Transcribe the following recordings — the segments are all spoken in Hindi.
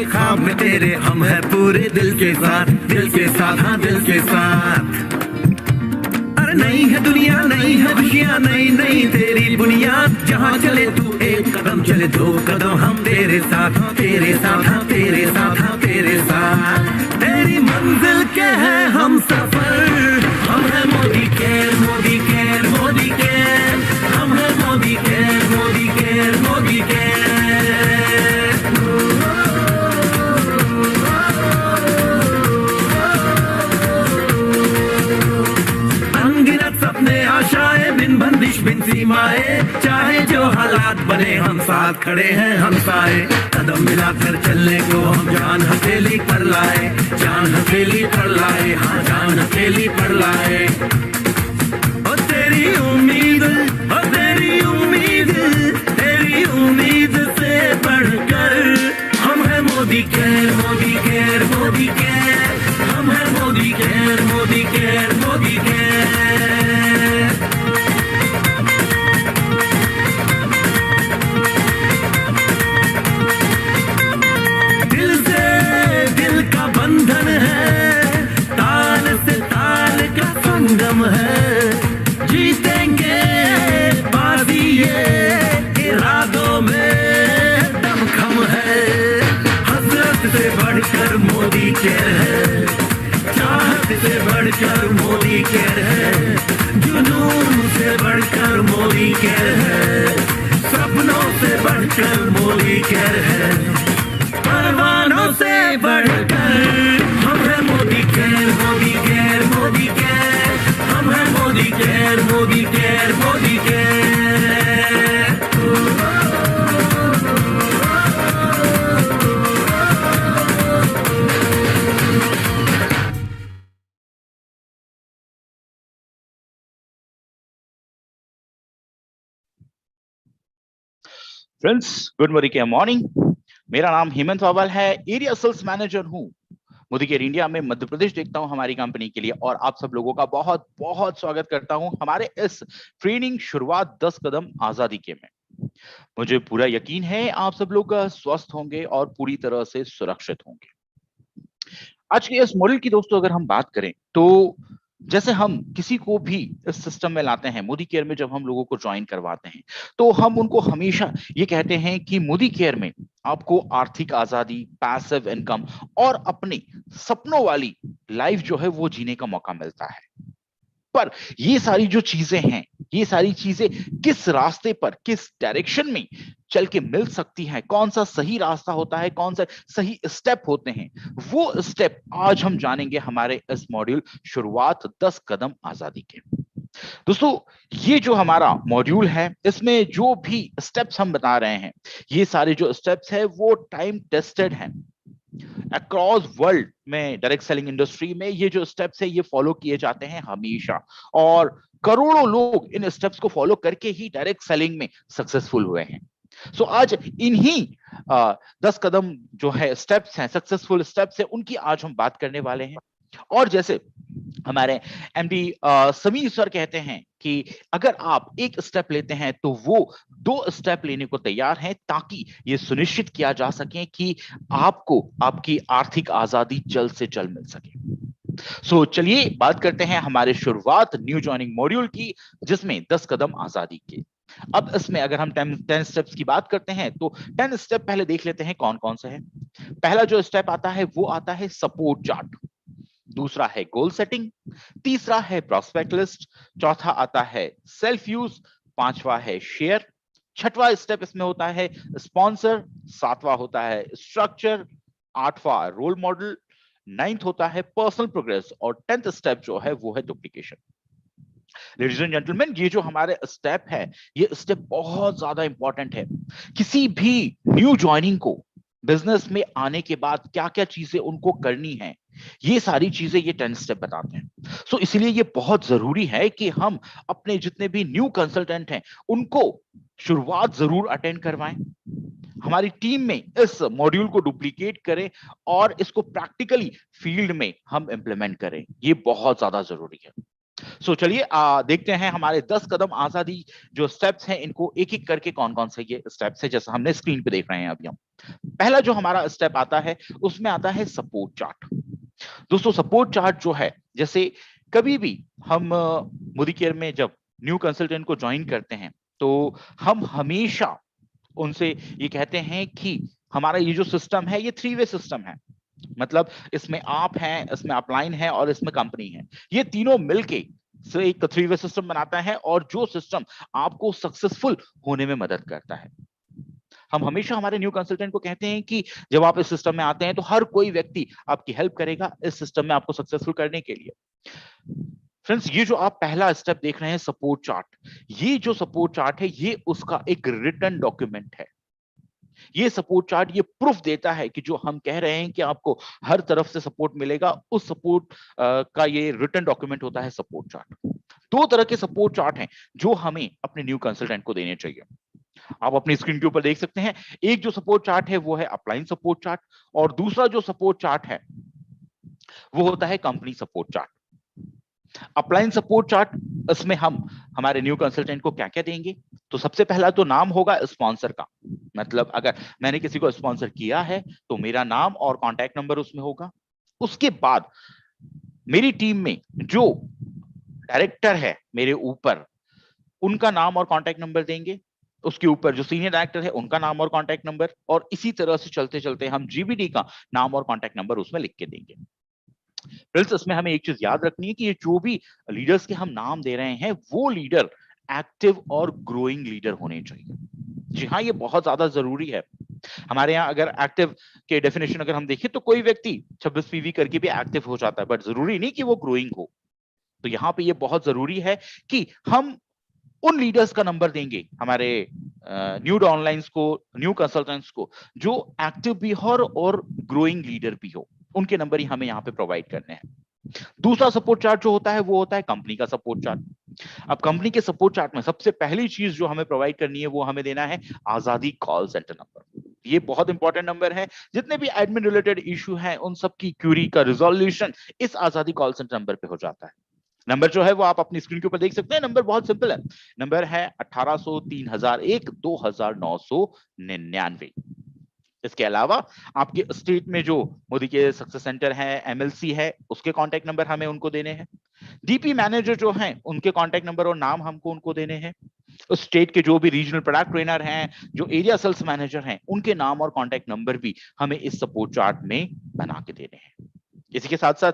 ख्वाब में तेरे हम है पूरे दिल के साथ, दिल के साथ, हाँ दिल के साथ। अरे नहीं है दुनिया, नहीं है खुशियाँ, नहीं नहीं तेरी बुनियाद। जहाँ चले तू एक कदम चले दो कदम हम तेरे साथ, तेरे साथ, हाँ तेरे साथ, हाँ तेरे साथ। तेरी मंजिल के है हम सफर, हम है Modi care, Modi care, Modi care. हम है Modi care, Modi care, Modi care. आशाएं बिन बंदिश बिन सीमाएं, चाहे जो हालात बने हम साथ खड़े हैं हम साए। कदम मिलाकर चलने को हम जान हथेली पर लाए, जान हथेली पर लाए, हाँ जान हथेली पर लाए। ओ तेरी उम्मीद, ओ तेरी उम्मीद, तेरी उम्मीद से बढ़कर हम है Modi care, Modi care, Modi care. हम है Modi care, Modi care, Modi care. बंधन है, ताल से ताल का संगम है। जीतेंगे बाजी ये इरादों में दमखम है। हसरत से बढ़कर मोदी केयर है, चाहत से बढ़कर मोदी केयर है। जुनून से बढ़कर मोदी केयर है, सपनों से बढ़कर मोदी केयर है। परवानों से बढ़कर हम है Modi care, Modi care, Modi care. हम है Modi care, Modi care, Modi care. Friends, good morning. मेरा नाम हेमंत वावल है, एरिया सेल्स मैनेजर हूं मोदी केयर इंडिया में मध्य प्रदेश देखता हूं हमारी कंपनी के लिए। और आप सब लोगों का बहुत बहुत स्वागत करता हूं हमारे इस ट्रेनिंग शुरुआत 10 कदम आजादी के में। मुझे पूरा यकीन है आप सब लोग स्वस्थ होंगे और पूरी तरह से सुरक्षित होंगे। आज के इस मॉडल की दोस्तों अगर हम बात करें तो जैसे हम किसी को भी इस सिस्टम में लाते हैं, मोदी केयर में जब हम लोगों को ज्वाइन करवाते हैं तो हम उनको हमेशा ये कहते हैं कि मोदी केयर में आपको आर्थिक आजादी, पैसिव इनकम और अपने सपनों वाली लाइफ जो है वो जीने का मौका मिलता है। पर ये सारी जो चीजें हैं, ये सारी चीजें किस रास्ते पर, किस डायरेक्शन में चल के मिल सकती हैं, कौन सा सही रास्ता होता है, कौन सा सही स्टेप होते हैं, वो स्टेप आज हम जानेंगे हमारे इस मॉड्यूल शुरुआत 10 कदम आजादी के। दोस्तों, ये जो हमारा मॉड्यूल है इसमें जो भी स्टेप्स हम बता रहे हैं, ये सारे जो स्टेप्स है वो टाइम टेस्टेड हैं। अक्रॉस वर्ल्ड में डायरेक्ट सेलिंग इंडस्ट्री में ये जो स्टेप्स है ये फॉलो किए जाते हैं हमेशा, और करोड़ों लोग इन स्टेप्स को फॉलो करके ही डायरेक्ट सेलिंग में सक्सेसफुल हुए हैं। सो आज इन्हीं 10 कदम जो है स्टेप्स हैं, सक्सेसफुल स्टेप्स है, उनकी आज हम बात करने वाले हैं। और जैसे हमारे एमडी समीर सर कहते हैं कि अगर आप एक स्टेप लेते हैं तो वो 2 स्टेप लेने को तैयार हैं, ताकि ये सुनिश्चित किया जा सके कि आपको आपकी आर्थिक आजादी जल्द से जल्द मिल सके। सो चलिए बात करते हैं हमारे शुरुआत न्यू जॉइनिंग मॉड्यूल की, जिसमें 10 कदम आजादी के। अब इसमें अगर हम 10 स्टेप्स की बात करते हैं तो 10 स्टेप पहले देख लेते हैं कौन कौन से हैं। पहला जो स्टेप आता है वो आता है सपोर्ट चार्ट, दूसरा है गोल सेटिंग, तीसरा है प्रोस्पेक्ट लिस्ट, चौथा आता है सेल्फ यूज, पांचवा है शेयर, छठवां स्टेप इसमें होता है स्पॉन्सर, सातवां होता है स्ट्रक्चर, आठवां रोल मॉडल, 9th होता है पर्सनल प्रोग्रेस, और 10th स्टेप जो है वो है डुप्लीकेशन। लेडीज एंड जेंटलमैन, ये जो हमारे स्टेप है ये स्टेप बहुत ज्यादा इंपॉर्टेंट है। किसी भी न्यू ज्वाइनिंग को बिजनेस में आने के बाद क्या क्या चीजें उनको करनी है, ये सारी चीजें ये 10 स्टेप बताते हैं। सो इसीलिए ये बहुत जरूरी है कि हम अपने जितने भी न्यू कंसल्टेंट हैं उनको शुरुआत जरूर अटेंड करवाएं, हमारी टीम में इस मॉड्यूल को डुप्लीकेट करें और इसको प्रैक्टिकली फील्ड में हम इंप्लीमेंट करें। ये बहुत ज्यादा जरूरी है। चलिए देखते हैं हमारे 10 कदम आजादी जो स्टेप्स हैं इनको एक एक करके कौन कौन से ये स्टेप्स है, जैसा हमने स्क्रीन पे देख रहे हैं अभी हम। पहला जो हमारा स्टेप आता है उसमें आता है सपोर्ट चार्ट। दोस्तों सपोर्ट चार्ट जो है, जैसे कभी भी हम मोदी केयर में जब न्यू कंसल्टेंट को ज्वाइन करते हैं तो हम हमेशा उनसे ये कहते हैं कि हमारा ये जो सिस्टम है ये 3 वे सिस्टम है। मतलब इसमें आप हैं, इसमें अपलाइन है और इसमें कंपनी है। ये तीनों मिलके से एक 3 वे सिस्टम बनाता है और जो सिस्टम आपको सक्सेसफुल होने में मदद करता है। हम हमेशा हमारे न्यू कंसल्टेंट को कहते हैं कि जब आप इस सिस्टम में आते हैं तो हर कोई व्यक्ति आपकी हेल्प करेगा इस सिस्टम में आपको सक्सेसफुल करने के लिए। फ्रेंड्स ये जो आप पहला स्टेप देख रहे हैं सपोर्ट चार्ट, ये जो सपोर्ट चार्ट है ये उसका एक रिटन डॉक्यूमेंट है। ये सपोर्ट चार्ट ये प्रूफ देता है कि जो हम कह रहे हैं कि आपको हर तरफ से सपोर्ट मिलेगा, उस सपोर्ट का ये रिटन डॉक्यूमेंट होता है सपोर्ट चार्ट। 2 तरह के सपोर्ट चार्ट हैं जो हमें अपने न्यू कंसल्टेंट को देने चाहिए। आप अपनी स्क्रीन के ऊपर देख सकते हैं, एक जो सपोर्ट चार्ट है वो है अपलाइन सपोर्ट चार्ट और दूसरा जो सपोर्ट चार्ट है वो होता है company support chart. Upline support chart, इसमें हम हमारे न्यू कंसल्टेंट को क्या क्या देंगे, तो सबसे पहला तो नाम होगा स्पॉन्सर का। मतलब अगर मैंने किसी को स्पॉन्सर किया है तो मेरा नाम और कॉन्टैक्ट नंबर उसमें होगा। उसके बाद मेरी टीम में जो डायरेक्टर है मेरे ऊपर, उनका नाम और कॉन्टैक्ट नंबर देंगे। उसके ऊपर जो सीनियर डायरेक्टर है उनका नाम और कॉन्टैक्ट नंबर, और इसी तरह से चलते चलते हम जीबीडी का नाम और कॉन्टैक्ट नंबर उसमें लिख के देंगे। फ्रेंड्स इसमें हमें एक चीज याद रखनी है कि ये जो भी लीडर्स के हम नाम दे रहे हैं वो लीडर एक्टिव और ग्रोइंग लीडर होने चाहिए। जी हाँ, ये बहुत ज्यादा जरूरी है। हमारे यहाँ अगर एक्टिव के डेफिनेशन अगर हम देखें तो कोई व्यक्ति 26 पीवी करके भी एक्टिव हो जाता है, बट जरूरी नहीं कि वो ग्रोइंग हो। तो यहाँ पे ये बहुत जरूरी है कि हम उन लीडर्स का नंबर देंगे हमारे न्यू डाउनलाइंस को, न्यू कंसल्टेंट्स को, जो एक्टिव भी हो और ग्रोइंग लीडर भी हो। उनके नंबर ही हमें यहाँ पे प्रोवाइड करने हैं। दूसरा सपोर्ट चार्ट जो होता है वो होता है कंपनी का सपोर्ट चार्ट। अब कंपनी के सपोर्ट चार्ट में सबसे पहली चीज जो हमें प्रोवाइड करनी है वो हमें देना है आजादी कॉल सेंटर नंबर। ये बहुत इंपॉर्टेंट नंबर है। जितने भी एडमिन रिलेटेड इशू हैं उन सब की क्यूरी का रिजोल्यूशन इस आजादी कॉल सेंटर नंबर पे हो जाता है। नंबर जो है वो आप अपनी स्क्रीन के ऊपर देख सकते हैं। नंबर बहुत सिंपल है, नंबर है 1800 3001 2999। इसके अलावा आपके स्टेट में जो मोदी के सक्सेस सेंटर है, एमएलसी है, उसके कांटेक्ट नंबर हमें उनको देने हैं। डीपी मैनेजर जो हैं उनके कांटेक्ट नंबर और नाम हमको उनको देने हैं। उस स्टेट के जो भी रीजनल प्रोडक्ट ट्रेनर हैं, जो एरिया सेल्स मैनेजर हैं, उनके नाम और कांटेक्ट नंबर भी हमें इस सपोर्ट चार्ट में बना के देने हैं। इसी के साथ साथ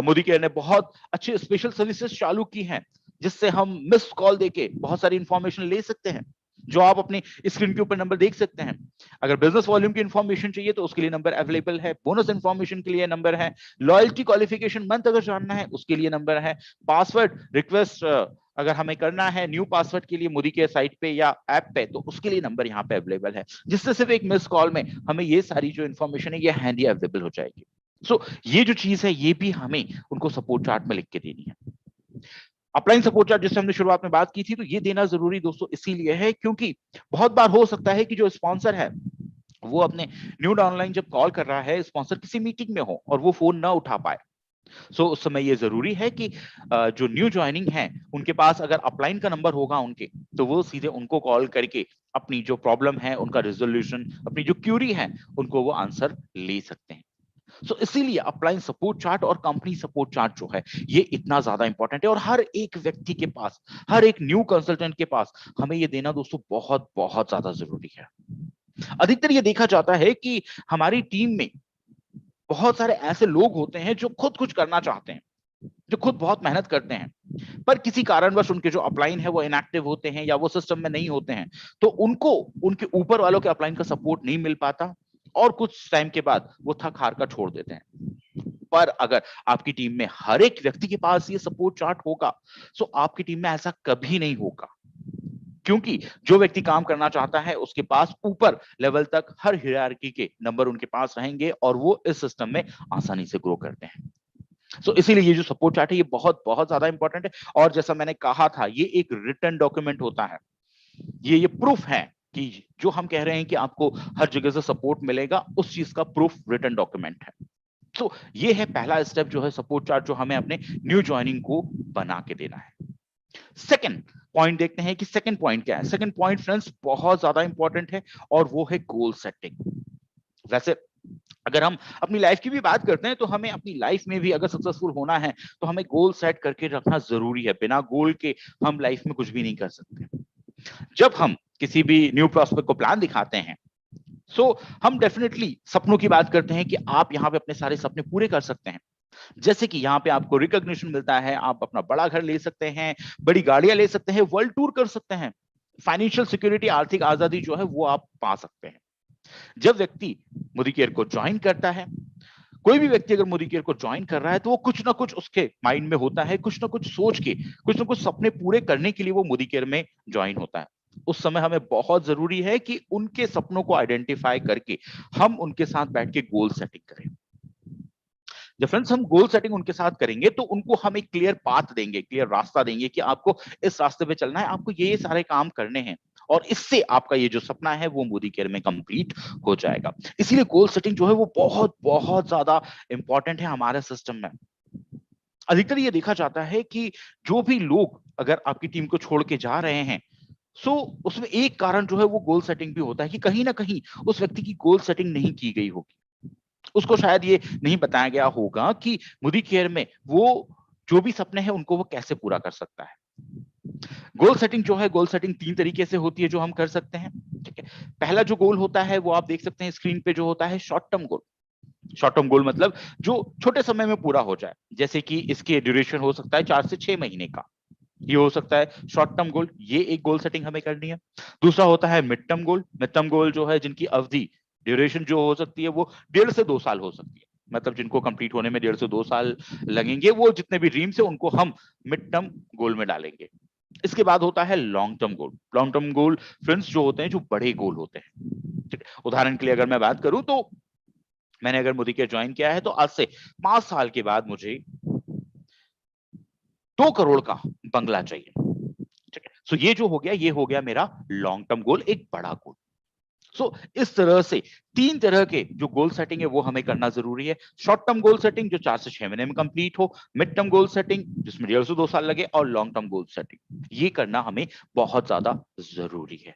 मोदी केयर ने बहुत अच्छे स्पेशल सर्विसेज चालू की हैं जिससे हम मिस कॉल देके बहुत सारी इंफॉर्मेशन ले सकते हैं, जो आप अपनी स्क्रीन के ऊपर नंबर देख सकते हैं। अगर बिजनेस वॉल्यूम की इंफॉर्मेशन चाहिए तो उसके लिए नंबर अवेलेबल है, बोनस इंफॉर्मेशन के लिए नंबर है, लॉयल्टी क्वालिफिकेशन मंथ अगर जानना है उसके लिए नंबर है, पासवर्ड रिक्वेस्ट अगर हमें करना है न्यू पासवर्ड के लिए मोदी केयर साइट पे या ऐप पे तो उसके लिए नंबर यहाँ पे अवेलेबल है, जिससे सिर्फ एक मिस कॉल में हमें ये सारी जो इंफॉर्मेशन है ये हैंडी अवेलेबल हो जाएगी। ये जो चीज है ये भी हमें उनको सपोर्ट चार्ट में लिख के देनी है। अपलाइन सपोर्ट चार्ट जिससे हमने शुरुआत में बात की थी, तो ये देना जरूरी दोस्तों इसीलिए है क्योंकि बहुत बार हो सकता है कि जो स्पॉन्सर है वो अपने न्यू ऑनलाइन जब कॉल कर रहा है, स्पॉन्सर किसी मीटिंग में हो और वो फोन ना उठा पाए। उस समय ये जरूरी है कि जो न्यू ज्वाइनिंग है उनके पास अगर अपलाइन का नंबर होगा उनके, तो वो सीधे उनको कॉल करके अपनी जो प्रॉब्लम है उनका रिजोल्यूशन, अपनी जो क्यूरी है उनको वो आंसर ले सकते हैं। इसीलिए अपलाइन सपोर्ट चार्ट और कंपनी सपोर्ट चार्ट जो है ये इतना ज्यादा इंपॉर्टेंट है और हर एक व्यक्ति के पास, हर एक न्यू कंसल्टेंट के पास हमें ये देना दोस्तों बहुत बहुत ज्यादा जरूरी है। अधिकतर ये देखा जाता है कि हमारी टीम में बहुत सारे ऐसे लोग होते हैं जो खुद कुछ करना चाहते हैं, जो खुद बहुत मेहनत करते हैं, पर किसी कारणवश उनके जो अपलाइन है वो इनएक्टिव होते हैं या वो सिस्टम में नहीं होते हैं, तो उनको उनके ऊपर वालों के अपलाइन का सपोर्ट नहीं मिल पाता और कुछ टाइम के बाद वो थक हार कर छोड़ देते हैं। पर अगर आपकी टीम में हर एक व्यक्ति के पास ये सपोर्ट चार्ट होगा तो आपकी टीम में ऐसा कभी नहीं होगा, क्योंकि जो व्यक्ति काम करना चाहता है उसके पास ऊपर लेवल तक हर हायरार्की के नंबर उनके पास रहेंगे और वो इस सिस्टम में आसानी से ग्रो करते हैं। सो इसीलिए ये जो सपोर्ट चार्ट है ये बहुत बहुत ज्यादा इंपॉर्टेंट है। और जैसा मैंने कहा था, ये एक रिटन डॉक्यूमेंट होता है, ये प्रूफ है कि जो हम कह रहे हैं कि आपको हर जगह से सपोर्ट मिलेगा, उस चीज का प्रूफ रिटन डॉक्यूमेंट है। तो ये है पहला स्टेप जो है सपोर्ट चार्ट, जो हमें अपने न्यू ज्वाइनिंग को बना के देना है। सेकंड पॉइंट देखते हैं कि सेकंड पॉइंट क्या है। सेकंड पॉइंट फ्रेंड्स बहुत ज्यादा इंपॉर्टेंट है और वो है गोल सेटिंग। वैसे अगर हम अपनी लाइफ की भी बात करते हैं तो हमें अपनी लाइफ में भी अगर सक्सेसफुल होना है तो हमें गोल सेट करके रखना जरूरी है। बिना गोल के हम लाइफ में कुछ भी नहीं कर सकते। जब हम किसी भी न्यू प्रॉस्पेक्ट को प्लान दिखाते हैं सो हम डेफिनेटली सपनों की बात करते हैं कि आप यहाँ पे अपने सारे सपने पूरे कर सकते हैं। जैसे कि यहाँ पे आपको रिकॉग्निशन मिलता है, आप अपना बड़ा घर ले सकते हैं, बड़ी गाड़ियां ले सकते हैं, वर्ल्ड टूर कर सकते हैं, फाइनेंशियल सिक्योरिटी, आर्थिक आजादी जो है वो आप पा सकते हैं। जब व्यक्ति मोदी केयर को ज्वाइन करता है, कोई भी व्यक्ति अगर मोदी केयर को ज्वाइन कर रहा है तो वो कुछ ना कुछ उसके माइंड में होता है, कुछ ना कुछ सोच के, कुछ ना कुछ सपने पूरे करने के लिए वो मोदी केयर में ज्वाइन होता है। उस समय हमें बहुत जरूरी है कि उनके सपनों को आइडेंटिफाई करके हम उनके साथ बैठ के गोल सेटिंग करें। जब फ्रेंड्स हम गोल सेटिंग उनके साथ करेंगे तो उनको हम एक क्लियर पाथ देंगे, क्लियर रास्ता देंगे कि आपको इस रास्ते पे चलना है, आपको ये सारे काम करने हैं और इससे आपका ये जो सपना है वो मोदी केयर में कंप्लीट हो जाएगा। इसीलिए गोल सेटिंग जो है वो बहुत बहुत ज्यादा इंपॉर्टेंट है हमारे सिस्टम में। अधिकतर ये देखा जाता है कि जो भी लोग अगर आपकी टीम को छोड़ के जा रहे हैं सो उसमें एक कारण जो है वो गोल सेटिंग भी होता है कि कहीं ना कहीं उस व्यक्ति की गोल सेटिंग नहीं की गई होगी। उसको शायद ये नहीं बताया गया होगा कि मोदी केयर में वो जो भी सपने हैं उनको वो कैसे पूरा कर सकता है। गोल सेटिंग जो है, गोल सेटिंग 3 तरीके से होती है जो हम कर सकते हैं। ठीक है, पहला जो गोल होता है वो आप देख सकते हैं स्क्रीन पे, जो होता है short term goal. Short term goal मतलब जो छोटे समय में पूरा हो जाए, जैसे कि इसके ड्यूरेशन हो सकता है 4 से 6 महीने का, ये हो सकता है शॉर्ट टर्म गोल। ये एक गोल सेटिंग हमें करनी है। दूसरा होता है mid term goal. Mid term goal जो है जिनकी अवधि, ड्यूरेशन जो हो सकती है वो 1.5 से 2 साल हो सकती है, मतलब जिनको कंप्लीट होने में 1.5 से 2 साल लगेंगे, वो जितने भी ड्रीम्स है उनको हम मिड टर्म गोल में डालेंगे। इसके बाद होता है long term goal. Long term goal friends जो होते हैं, जो बड़े गोल होते हैं। ठीक है, उदाहरण के लिए अगर मैं बात करूं तो मैंने अगर मोदी केयर ज्वाइन किया है तो आज से 5 साल के बाद मुझे 2 करोड़ का बंगला चाहिए। ठीक है, सो ये जो हो गया, ये हो गया मेरा लॉन्ग टर्म गोल, एक बड़ा गोल। सो इस तरह से 3 तरह के जो गोल सेटिंग है वो हमें करना जरूरी है। शॉर्ट टर्म गोल सेटिंग जो 4 से 6 महीने में कंप्लीट हो, मिड टर्म गोल सेटिंग जिसमें 1.5 से 2 साल लगे, और लॉन्ग टर्म गोल सेटिंग, ये करना हमें बहुत ज्यादा जरूरी है।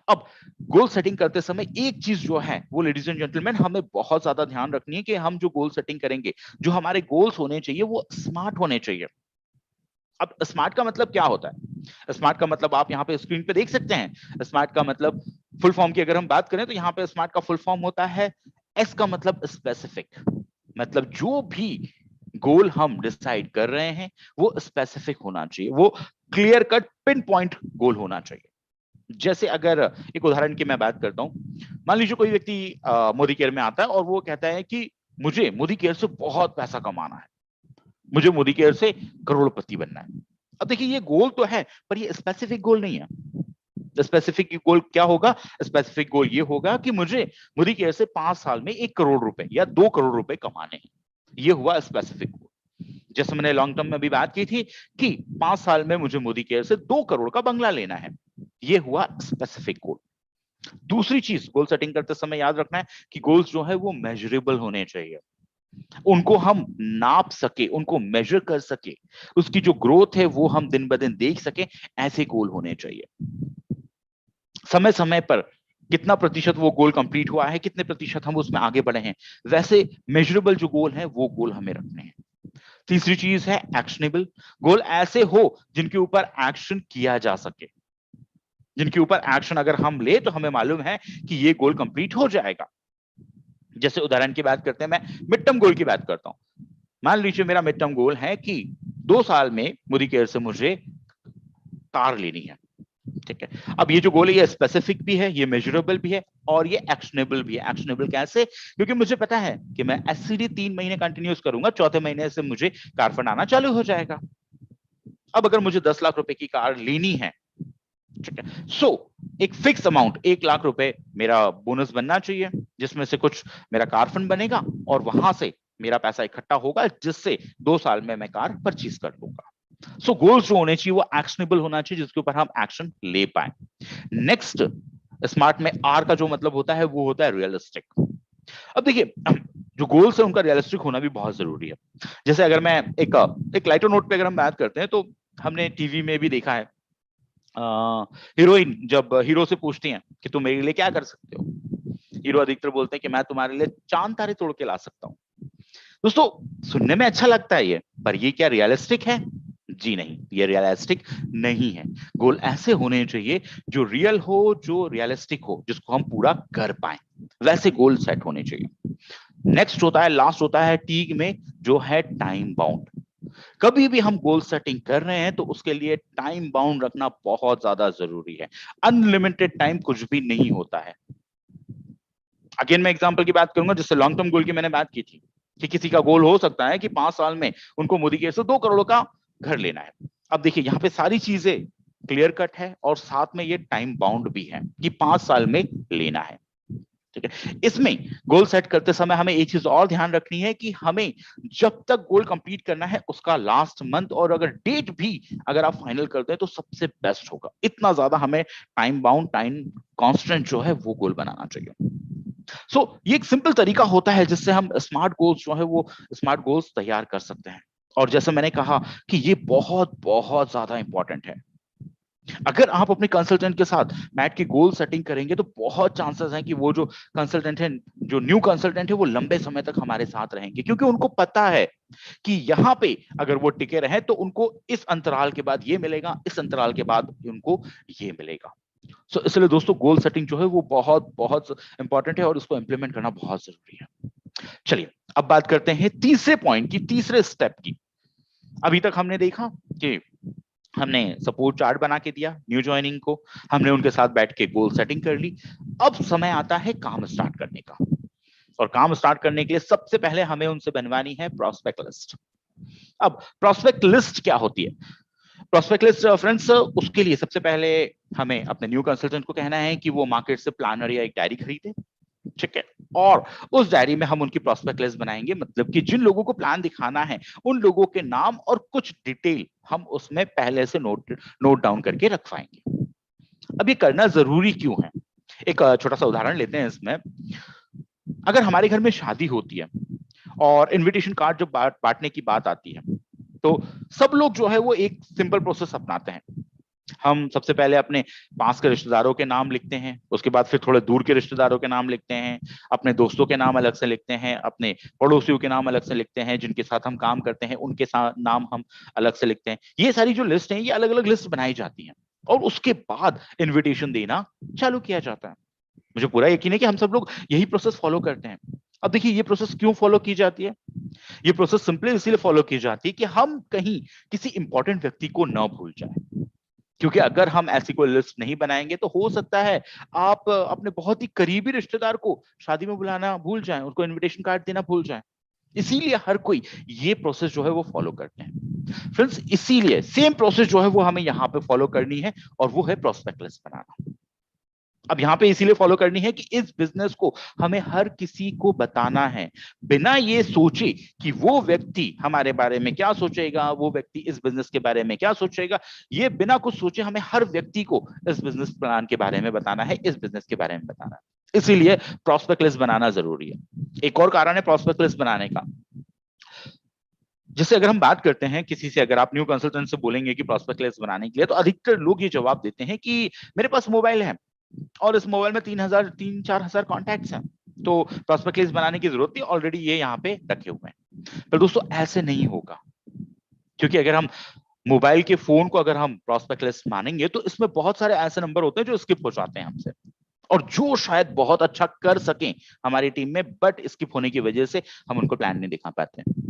अब गोल सेटिंग करते समय एक चीज जो है वो लेडीज एंड जेंटलमैन हमें बहुत ज्यादा ध्यान रखनी है कि हम जो गोल सेटिंग करेंगे, जो हमारे गोल्स होने चाहिए वो स्मार्ट होने चाहिए। अब स्मार्ट का मतलब क्या होता है? स्मार्ट का मतलब आप यहाँ पे स्क्रीन पे देख सकते हैं। स्मार्ट का मतलब, फुल फॉर्म की अगर हम बात करें तो यहाँ पे स्मार्ट का फुल फॉर्म होता है, एस का मतलब स्पेसिफिक, मतलब जो भी गोल हम डिसाइड कर रहे हैं वो स्पेसिफिक होना चाहिए, वो क्लियर कट पिन पॉइंट गोल होना चाहिए। जैसे अगर एक उदाहरण की मैं बात करता हूं, मान लीजिए कोई व्यक्ति मोदी केयर में आता है और वो कहता है कि मुझे मोदी केयर से बहुत पैसा कमाना है, मुझे मोदी केयर से करोड़पति बनना है। अब देखिए ये गोल तो है पर ये स्पेसिफिक गोल नहीं है। स्पेसिफिक गोल क्या होगा? स्पेसिफिक गोल ये होगा कि मुझे मोदी केयर से 5 साल में 1 करोड़ रुपए या 2 करोड़ रुपए कमाने हैं। ये हुआ स्पेसिफिक गोल। जैसे मैंने लॉन्ग टर्म में भी बात की थी कि 5 साल में मुझे मोदी केयर से 2 करोड़ का बंगला लेना है, ये हुआ स्पेसिफिक गोल। दूसरी चीज गोल सेटिंग करते समय याद रखना है कि गोल्स जो है वो मेजरेबल होने चाहिए, उनको हम नाप सके, उनको मेजर कर सके, उसकी जो ग्रोथ है वो हम दिन ब दिन देख सके, ऐसे गोल होने चाहिए। समय समय पर कितना प्रतिशत वो गोल कंप्लीट हुआ है, कितने प्रतिशत हम उसमें आगे बढ़े हैं, वैसे मेजरेबल जो गोल है वो गोल हमें रखने हैं। तीसरी चीज है एक्शनेबल गोल। ऐसे हो जिनके ऊपर एक्शन किया जा सके, जिनके ऊपर एक्शन अगर हम ले तो हमें मालूम है कि ये गोल कंप्लीट हो जाएगा। जैसे उदाहरण की बात करते हैं, मैं मिड टर्म गोल की बात करता हूं। मान लीजिए मेरा मिड टर्म गोल है कि 2 साल में मोदी केयर से मुझे कार लेनी है। ठीक है, अब ये जो गोल है ये स्पेसिफिक भी है, ये मेजरेबल भी है और ये एक्शनेबल भी है। एक्शनेबल कैसे? क्योंकि मुझे पता है कि मैं एससीडी 3 महीने कंटिन्यूस करूंगा, चौथे महीने से मुझे कार फंड आना चालू हो जाएगा। अब अगर मुझे 10 लाख रुपए की कार लेनी है ठीक है। सो एक फिक्स अमाउंट 1 लाख रुपए मेरा बोनस बनना चाहिए, जिसमें से कुछ मेरा कार फंड बनेगा और वहां से मेरा पैसा इकट्ठा होगा, जिससे 2 साल में मैं कार परचेज कर लूंगा। सो गोल्स जो होने चाहिए वो एक्शनेबल होना चाहिए, जिसके ऊपर हम एक्शन ले पाए। नेक्स्ट, स्मार्ट में आर का जो मतलब होता है वो होता है रियलिस्टिक। अब देखिए, जो गोल्स है उनका रियलिस्टिक होना भी बहुत जरूरी है। जैसे अगर मैं एक लाइटर नोट पे अगर हम बात करते हैं, तो हमने टीवी में भी देखा है, हीरोइन जब हीरो से पूछती हैं कि तुम मेरे लिए क्या कर सकते हो, हीरो अधिकतर बोलते हैं कि मैं तुम्हारे लिए चांद तारे तोड़ के ला सकता हूँ। दोस्तों, सुनने में अच्छा लगता है ये, पर ये क्या रियलिस्टिक है? जी नहीं, ये रियलिस्टिक नहीं है। गोल ऐसे होने चाहिए जो रियल हो, जो रियलिस्टिक हो, जिसको हम पूरा कर पाए, वैसे गोल सेट होने चाहिए। नेक्स्ट होता है, लास्ट होता है टी में, जो है टाइम बाउंड। कभी भी हम गोल सेटिंग कर रहे हैं तो उसके लिए टाइम बाउंड रखना बहुत ज्यादा जरूरी है। अनलिमिटेड टाइम कुछ भी नहीं होता है। अगेन मैं एग्जांपल की बात करूंगा, जिससे लॉन्ग टर्म गोल की मैंने बात की थी, कि किसी का गोल हो सकता है कि 5 साल में उनको मोदी केयर से 2 करोड़ का घर लेना है। अब देखिए, यहाँ पे सारी चीजें क्लियर कट है और साथ में ये टाइम बाउंड भी है कि 5 साल में लेना है। ठीक है। इसमें गोल सेट करते समय हमें एक चीज और ध्यान रखनी है कि हमें जब तक गोल कंप्लीट करना है उसका लास्ट मंथ और अगर डेट भी अगर आप फाइनल करते हैं तो सबसे बेस्ट होगा। इतना ज्यादा हमें टाइम बाउंड, टाइम कांस्टेंट जो है वो गोल बनाना चाहिए। ये एक सिंपल तरीका होता है जिससे हम स्मार्ट गोल्स जो है वो स्मार्ट गोल्स तैयार कर सकते हैं। और जैसे मैंने कहा कि ये बहुत बहुत ज्यादा इंपॉर्टेंट है। अगर आप अपने कंसल्टेंट के साथ बैठ के गोल सेटिंग करेंगे तो बहुत चांसेस हैं कि वो जो कंसल्टेंट है, जो न्यू कंसल्टेंट है, वो लंबे समय तक हमारे साथ रहेंगे, क्योंकि उनको पता है कि यहाँ पे अगर वो टिके रहे तो उनको इस अंतराल के बाद ये मिलेगा, इस अंतराल के बाद उनको ये मिलेगा। इसलिए दोस्तों, गोल सेटिंग जो है वो बहुत बहुत इंपॉर्टेंट है और उसको इंप्लीमेंट करना बहुत जरूरी है। चलिए, अब बात करते हैं तीसरे पॉइंट की, तीसरे स्टेप की। अभी तक हमने देखा कि हमने सपोर्ट चार्ट बना के दिया न्यू ज्वाइनिंग को, हमने उनके साथ बैठ के गोल सेटिंग कर ली। अब समय आता है काम स्टार्ट करने का, और काम स्टार्ट करने के लिए सबसे पहले हमें उनसे बनवानी है प्रॉस्पेक्ट लिस्ट। अब प्रॉस्पेक्ट लिस्ट क्या होती है? प्रॉस्पेक्ट लिस्ट फ्रेंड्स, उसके लिए सबसे पहले हमें अपने न्यू कंसल्टेंट को कहना है कि वो मार्केट से प्लानर या एक डायरी खरीदे। ठीक है। और उस डायरी में हम उनकी प्रॉस्पेक्ट लिस्ट बनाएंगे, मतलब कि जिन लोगों को प्लान दिखाना है उन लोगों के नाम और कुछ डिटेल हम उसमें पहले से नोट डाउन करके रखवाएंगे। अब ये करना जरूरी क्यों है? एक छोटा सा उदाहरण लेते हैं इसमें। अगर हमारे घर में शादी होती है और इनविटेशन कार्ड जब बांटने की बात आती है, तो सब लोग जो है वो एक सिंपल प्रोसेस अपनाते हैं। हम सबसे पहले अपने पास के रिश्तेदारों के नाम लिखते हैं, उसके बाद फिर थोड़े दूर के रिश्तेदारों के नाम लिखते हैं, अपने दोस्तों के नाम अलग से लिखते हैं, अपने पड़ोसियों के नाम अलग से लिखते हैं, जिनके साथ हम काम करते हैं उनके साथ नाम हम अलग से लिखते हैं। ये सारी जो लिस्ट है, ये अलग अलग लिस्ट बनाई जाती है और उसके बाद इन्विटेशन देना चालू किया जाता है। मुझे पूरा यकीन है कि हम सब लोग यही प्रोसेस फॉलो करते हैं। अब देखिए, ये प्रोसेस क्यों फॉलो की जाती है? ये प्रोसेस सिंपली इसीलिए फॉलो की जाती है कि हम कहीं किसी इंपॉर्टेंट व्यक्ति को न भूल जाए। क्योंकि अगर हम ऐसी कोई लिस्ट नहीं बनाएंगे तो हो सकता है आप अपने बहुत ही करीबी रिश्तेदार को शादी में बुलाना भूल जाएं, उसको इनविटेशन कार्ड देना भूल जाएं। इसीलिए हर कोई ये प्रोसेस जो है वो फॉलो करते हैं। फ्रेंड्स, इसीलिए सेम प्रोसेस जो है वो हमें यहाँ पे फॉलो करनी है, और वो है प्रॉस्पेक्ट लिस्ट बनाना। अब यहाँ पे इसीलिए फॉलो करनी है कि इस बिजनेस को हमें हर किसी को बताना है, बिना ये सोचे कि वो व्यक्ति हमारे बारे में क्या सोचेगा, वो व्यक्ति इस बिजनेस के बारे में क्या सोचेगा। ये बिना कुछ सोचे हमें हर व्यक्ति को इस बिजनेस प्लान के बारे में बताना है, इस बिजनेस के बारे में बताना है। इसीलिए प्रॉस्पेक्ट लिस्ट बनाना जरूरी है। एक और कारण है प्रॉस्पेक्ट लिस्ट बनाने का। जैसे अगर हम बात करते हैं किसी से, अगर आप न्यू कंसल्टेंट से बोलेंगे कि प्रॉस्पेक्ट लिस्ट बनाने के लिए, तो अधिकतर लोग ये जवाब देते हैं कि मेरे पास मोबाइल है और इस मोबाइल में 3-4 हजार कॉन्टैक्ट्स हैं, तो प्रॉस्पेक्ट लिस्ट बनाने की जरूरत नहीं, ऑलरेडी ये यहाँ पे रखे हुए हैं। पर दोस्तों, ऐसे नहीं होगा, क्योंकि अगर हम मोबाइल के फोन को अगर हम प्रॉस्पेक्ट लिस्ट मानेंगे तो इसमें बहुत सारे ऐसे नंबर होते हैं जो स्किप हो जाते हैं हमसे, और जो शायद बहुत अच्छा कर सकें हमारी टीम में, बट स्किप होने की वजह से हम उनको प्लान नहीं दिखा पाते हैं।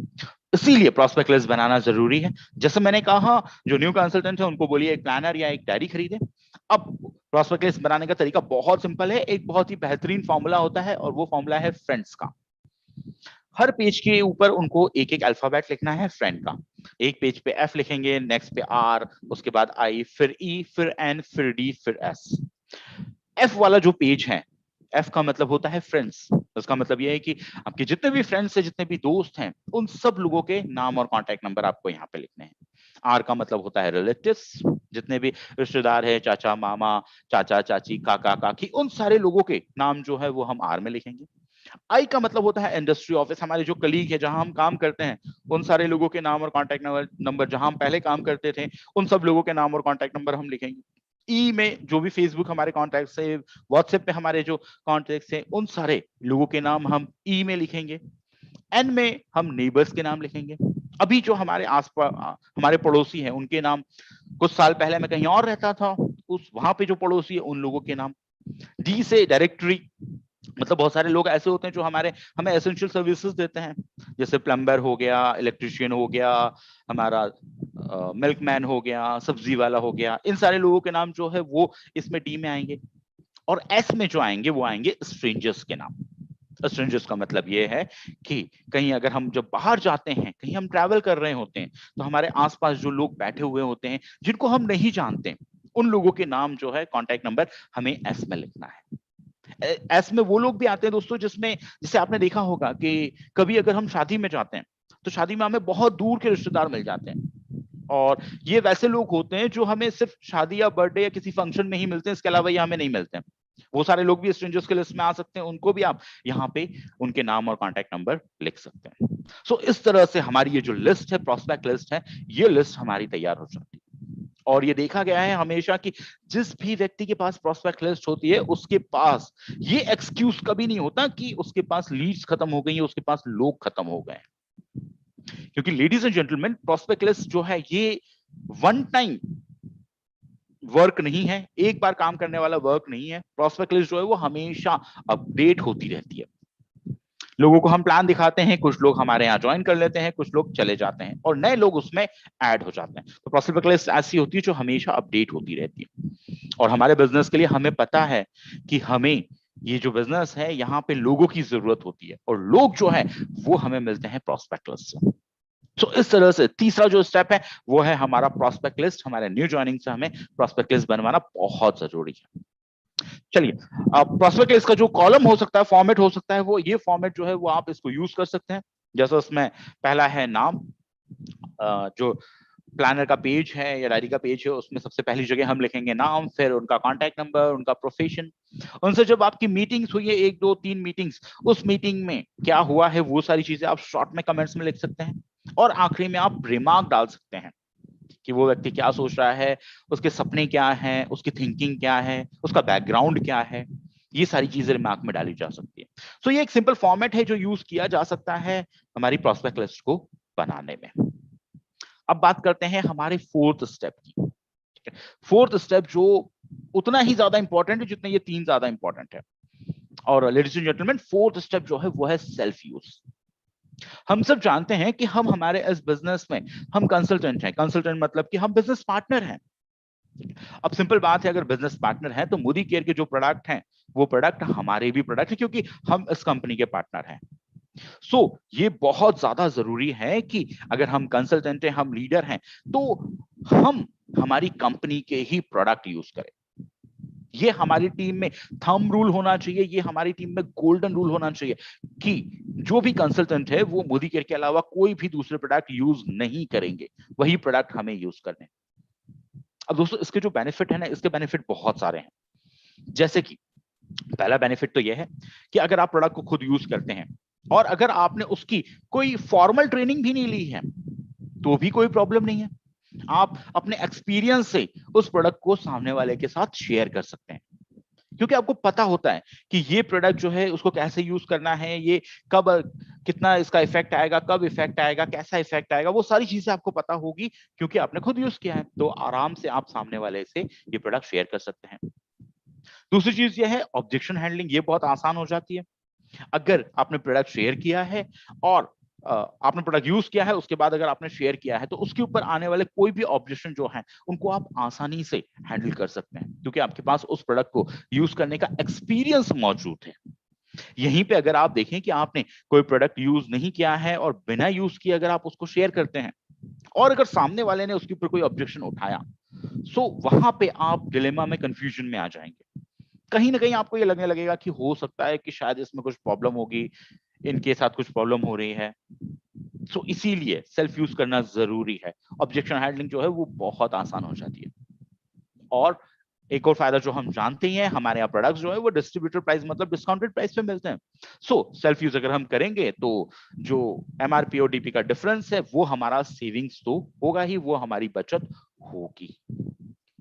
इसीलिए प्रॉस्पेक्ट लिस्ट बनाना जरूरी है। जैसे मैंने कहा, जो न्यू कंसल्टेंट है उनको बोलिए एक प्लानर या एक डायरी खरीदे। अब प्रॉस्पेक्ट लिस्ट बनाने का तरीका बहुत सिंपल है। एक बहुत ही बेहतरीन फॉर्मूला होता है और वो फॉर्मूला है फ्रेंड्स का। हर पेज के ऊपर उनको एक एक अल्फाबेट लिखना है फ्रेंड का। एक पेज पे एफ लिखेंगे, नेक्स्ट पे आर, उसके बाद आई, फिर ई, फिर एन, फिर डी, फिर एस। एफ वाला जो पेज है, एफ का मतलब होता है फ्रेंड्स। उसका मतलब यह है कि आपके जितने भी फ्रेंड्स हैं, जितने भी दोस्त हैं, उन सब लोगों के नाम और कांटेक्ट नंबर आपको यहाँ पे लिखने हैं। आर का मतलब होता है रिलेटिव्स, जितने भी रिश्तेदार है, चाचा मामा, चाचा चाची, काका काकी, उन सारे लोगों के नाम जो है वो हम आर में लिखेंगे। आई का मतलब होता है इंडस्ट्री ऑफिस, हमारे जो कलीग है, जहां हम काम करते हैं, उन सारे लोगों के नाम और कांटेक्ट नंबर, जहां हम पहले काम करते थे, उन सब लोगों के नाम और कांटेक्ट नंबर हम लिखेंगे। ई में जो भी फेसबुक हमारे कॉन्टैक्ट्स है, व्हाट्सएप पे हमारे जो कॉन्टैक्ट्स हैं, उन सारे लोगों के नाम हम ई में लिखेंगे। एन में हम नेबर्स के नाम लिखेंगे, अभी जो हमारे आसपास हमारे पड़ोसी हैं उनके नाम। कुछ साल पहले मैं कहीं और रहता था, उस वहां पे जो पड़ोसी है उन लोगों के नाम। डी से डायरेक्टरी, मतलब बहुत सारे लोग ऐसे होते हैं जो हमें एसेंशियल सर्विसेज देते हैं, जैसे प्लम्बर हो गया, इलेक्ट्रिशियन हो गया, हमारा मिल्कमैन हो गया, सब्जी वाला हो गया। इन सारे लोगों के नाम जो है वो इसमें डी में आएंगे। और एस में जो आएंगे वो आएंगे स्ट्रेंजर्स के नाम। स्ट्रेंजर्स का मतलब ये है कि कहीं अगर हम जब बाहर जाते हैं, कहीं हम ट्रैवल कर रहे होते हैं, तो हमारे आसपास जो लोग बैठे हुए होते हैं जिनको हम नहीं जानते, उन लोगों के नाम जो है कॉन्टैक्ट नंबर हमें एस में लिखना है। एस में वो लोग भी आते हैं दोस्तों जिसमें, जिसे आपने देखा होगा कि कभी अगर हम शादी में जाते हैं तो शादी में हमें बहुत दूर के रिश्तेदार मिल जाते हैं, और ये वैसे लोग होते हैं जो हमें सिर्फ शादी या बर्थडे या किसी फंक्शन में ही मिलते हैं, इसके अलावा ये हमें नहीं मिलते हैं। वो सारे लोग भी स्ट्रेंजर्स के लिस्ट में आ सकते हैं, उनको भी आप यहाँ पे उनके नाम और कॉन्टैक्ट नंबर लिख सकते हैं। सो इस तरह से हमारी ये जो लिस्ट है, प्रोस्पेक्ट लिस्ट है, ये लिस्ट हमारी तैयार हो जाती है। और ये देखा गया है हमेशा कि जिस भी व्यक्ति के पास प्रोस्पेक्ट लिस्ट होती है, उसके पास ये एक्सक्यूज कभी नहीं होता कि उसके पास लीड्स खत्म हो गई है, उसके पास लोग खत्म हो गए। क्योंकि ladies and gentleman, prospect list जो है ये वन टाइम वर्क नहीं है, एक बार काम करने वाला वर्क नहीं है। प्रोस्पेक्ट लिस्ट जो है वो हमेशा अपडेट होती रहती है। लोगों को हम प्लान दिखाते हैं, कुछ लोग हमारे यहाँ ज्वाइन कर लेते हैं, कुछ लोग चले जाते हैं और नए लोग उसमें ऐड हो जाते हैं। तो प्रोस्पेक्ट लिस्ट ऐसी होती है जो हमेशा अपडेट होती रहती है। और हमारे बिजनेस के लिए हमें पता है कि हमें ये जो बिजनेस है यहाँ पे लोगों की जरूरत होती है, और लोग जो है वो हमें मिलते हैं प्रोस्पेक्ट लिस्ट से। तो इस तरह से तीसरा जो स्टेप है वो है हमारा प्रोस्पेक्ट लिस्ट। हमारे न्यू ज्वाइनिंग से हमें प्रोस्पेक्ट लिस्ट बनवाना बहुत जरूरी है। चलिए, प्रोस्पेक्ट लिस्ट का जो कॉलम हो सकता है, फॉर्मेट हो सकता है, वो ये फॉर्मेट जो है वो आप इसको यूज कर सकते हैं। जैसे उसमें पहला है नाम, जो प्लानर का पेज है या डायरी का पेज है, उसमें सबसे पहली जगह हम लिखेंगे नाम, फिर उनका कॉन्टैक्ट नंबर, उनका प्रोफेशन, उनसे जब आपकी मीटिंग्स हुई है, 1 2 3 मीटिंग्स, उस मीटिंग में क्या हुआ है वो सारी चीजें आप शॉर्ट में कमेंट्स में लिख सकते हैं। और आखिरी में आप रिमार्क डाल सकते हैं कि वो व्यक्ति क्या सोच रहा है, उसके सपने क्या हैं, उसकी थिंकिंग क्या है, उसका बैकग्राउंड क्या है। ये सारी चीजें रिमार्क में डाली जा सकती है। सो ये एक सिंपल फॉर्मेट है जो यूज किया जा सकता है हमारी प्रोस्पेक्ट लिस्ट को बनाने में। अब बात करते हैं हमारे फोर्थ स्टेप की। फोर्थ स्टेप जो उतना ही ज्यादा इंपॉर्टेंट है जितने ये 3 ज्यादा इंपॉर्टेंट है। और ladies and gentleman, fourth step जो है वो है सेल्फ यूज। हम सब जानते हैं कि हम हमारे इस बिजनेस में हम कंसल्टेंट हैं। कंसल्टेंट मतलब कि हम बिजनेस पार्टनर हैं। अब सिंपल बात है, अगर बिजनेस पार्टनर है तो मोदी केयर के जो प्रोडक्ट हैं वो प्रोडक्ट हमारे भी प्रोडक्ट है, क्योंकि हम इस कंपनी के पार्टनर हैं। ये बहुत ज्यादा जरूरी है कि अगर हम कंसल्टेंट हैं, हम लीडर हैं, तो हम हमारी कंपनी के ही प्रोडक्ट यूज करें। ये हमारी टीम में थंब रूल होना चाहिए, ये हमारी टीम में गोल्डन रूल होना चाहिए कि जो भी कंसल्टेंट है वो मोदी केयर के अलावा कोई भी दूसरे प्रोडक्ट यूज नहीं करेंगे, वही प्रोडक्ट हमें यूज करने। अब दोस्तों, इसके जो बेनिफिट है ना, इसके बेनिफिट बहुत सारे हैं। जैसे कि पहला बेनिफिट तो यह है कि अगर आप प्रोडक्ट को खुद यूज करते हैं और अगर आपने उसकी कोई फॉर्मल ट्रेनिंग भी नहीं ली है तो भी कोई प्रॉब्लम नहीं है। आप अपने एक्सपीरियंस से उस प्रोडक्ट को सामने वाले के साथ शेयर कर सकते हैं, क्योंकि आपको पता होता है कि ये प्रोडक्ट जो है उसको कैसे यूज करना है, ये कब कितना इसका इफेक्ट आएगा, कब इफेक्ट आएगा, कैसा इफेक्ट आएगा, वो सारी चीजें आपको पता होगी क्योंकि आपने खुद यूज किया है। तो आराम से आप सामने वाले से ये प्रोडक्ट शेयर कर सकते हैं। दूसरी चीज ये है ऑब्जेक्शन हैंडलिंग, ये बहुत आसान हो जाती है। अगर आपने प्रोडक्ट शेयर किया है और आपने प्रोडक्ट यूज किया है, उसके बाद अगर आपने शेयर किया है तो उसके ऊपर आने वाले कोई भी ऑब्जेक्शन जो है उनको आप आसानी से हैंडल कर सकते हैं, क्योंकि आपके पास उस प्रोडक्ट को यूज करने का एक्सपीरियंस मौजूद है। यहीं पे अगर आप देखें कि आपने कोई प्रोडक्ट यूज नहीं किया है और बिना यूज किए अगर आप उसको शेयर करते हैं और अगर सामने वाले ने उसके ऊपर कोई ऑब्जेक्शन उठाया, सो वहां पे आप डिलेमा में, कंफ्यूजन में आ जाएंगे। कहीं ना कहीं आपको ये लगने लगेगा कि हो सकता है कि शायद इसमें कुछ प्रॉब्लम होगी, इनके साथ कुछ प्रॉब्लम हो रही है। सो इसीलिए सेल्फ यूज करना जरूरी है। ऑब्जेक्शन हैंडलिंग जो है वो बहुत आसान हो जाती है। और एक और फायदा जो हम जानते ही हैं, हमारे यहाँ प्रोडक्ट्स जो है वो डिस्ट्रीब्यूटर प्राइस मतलब डिस्काउंटेड प्राइस पे मिलते हैं। सो सेल्फ यूज अगर हम करेंगे तो जो एमआरपी और डीपी का डिफरेंस है वो हमारा सेविंग्स तो होगा ही, वो हमारी बचत होगी।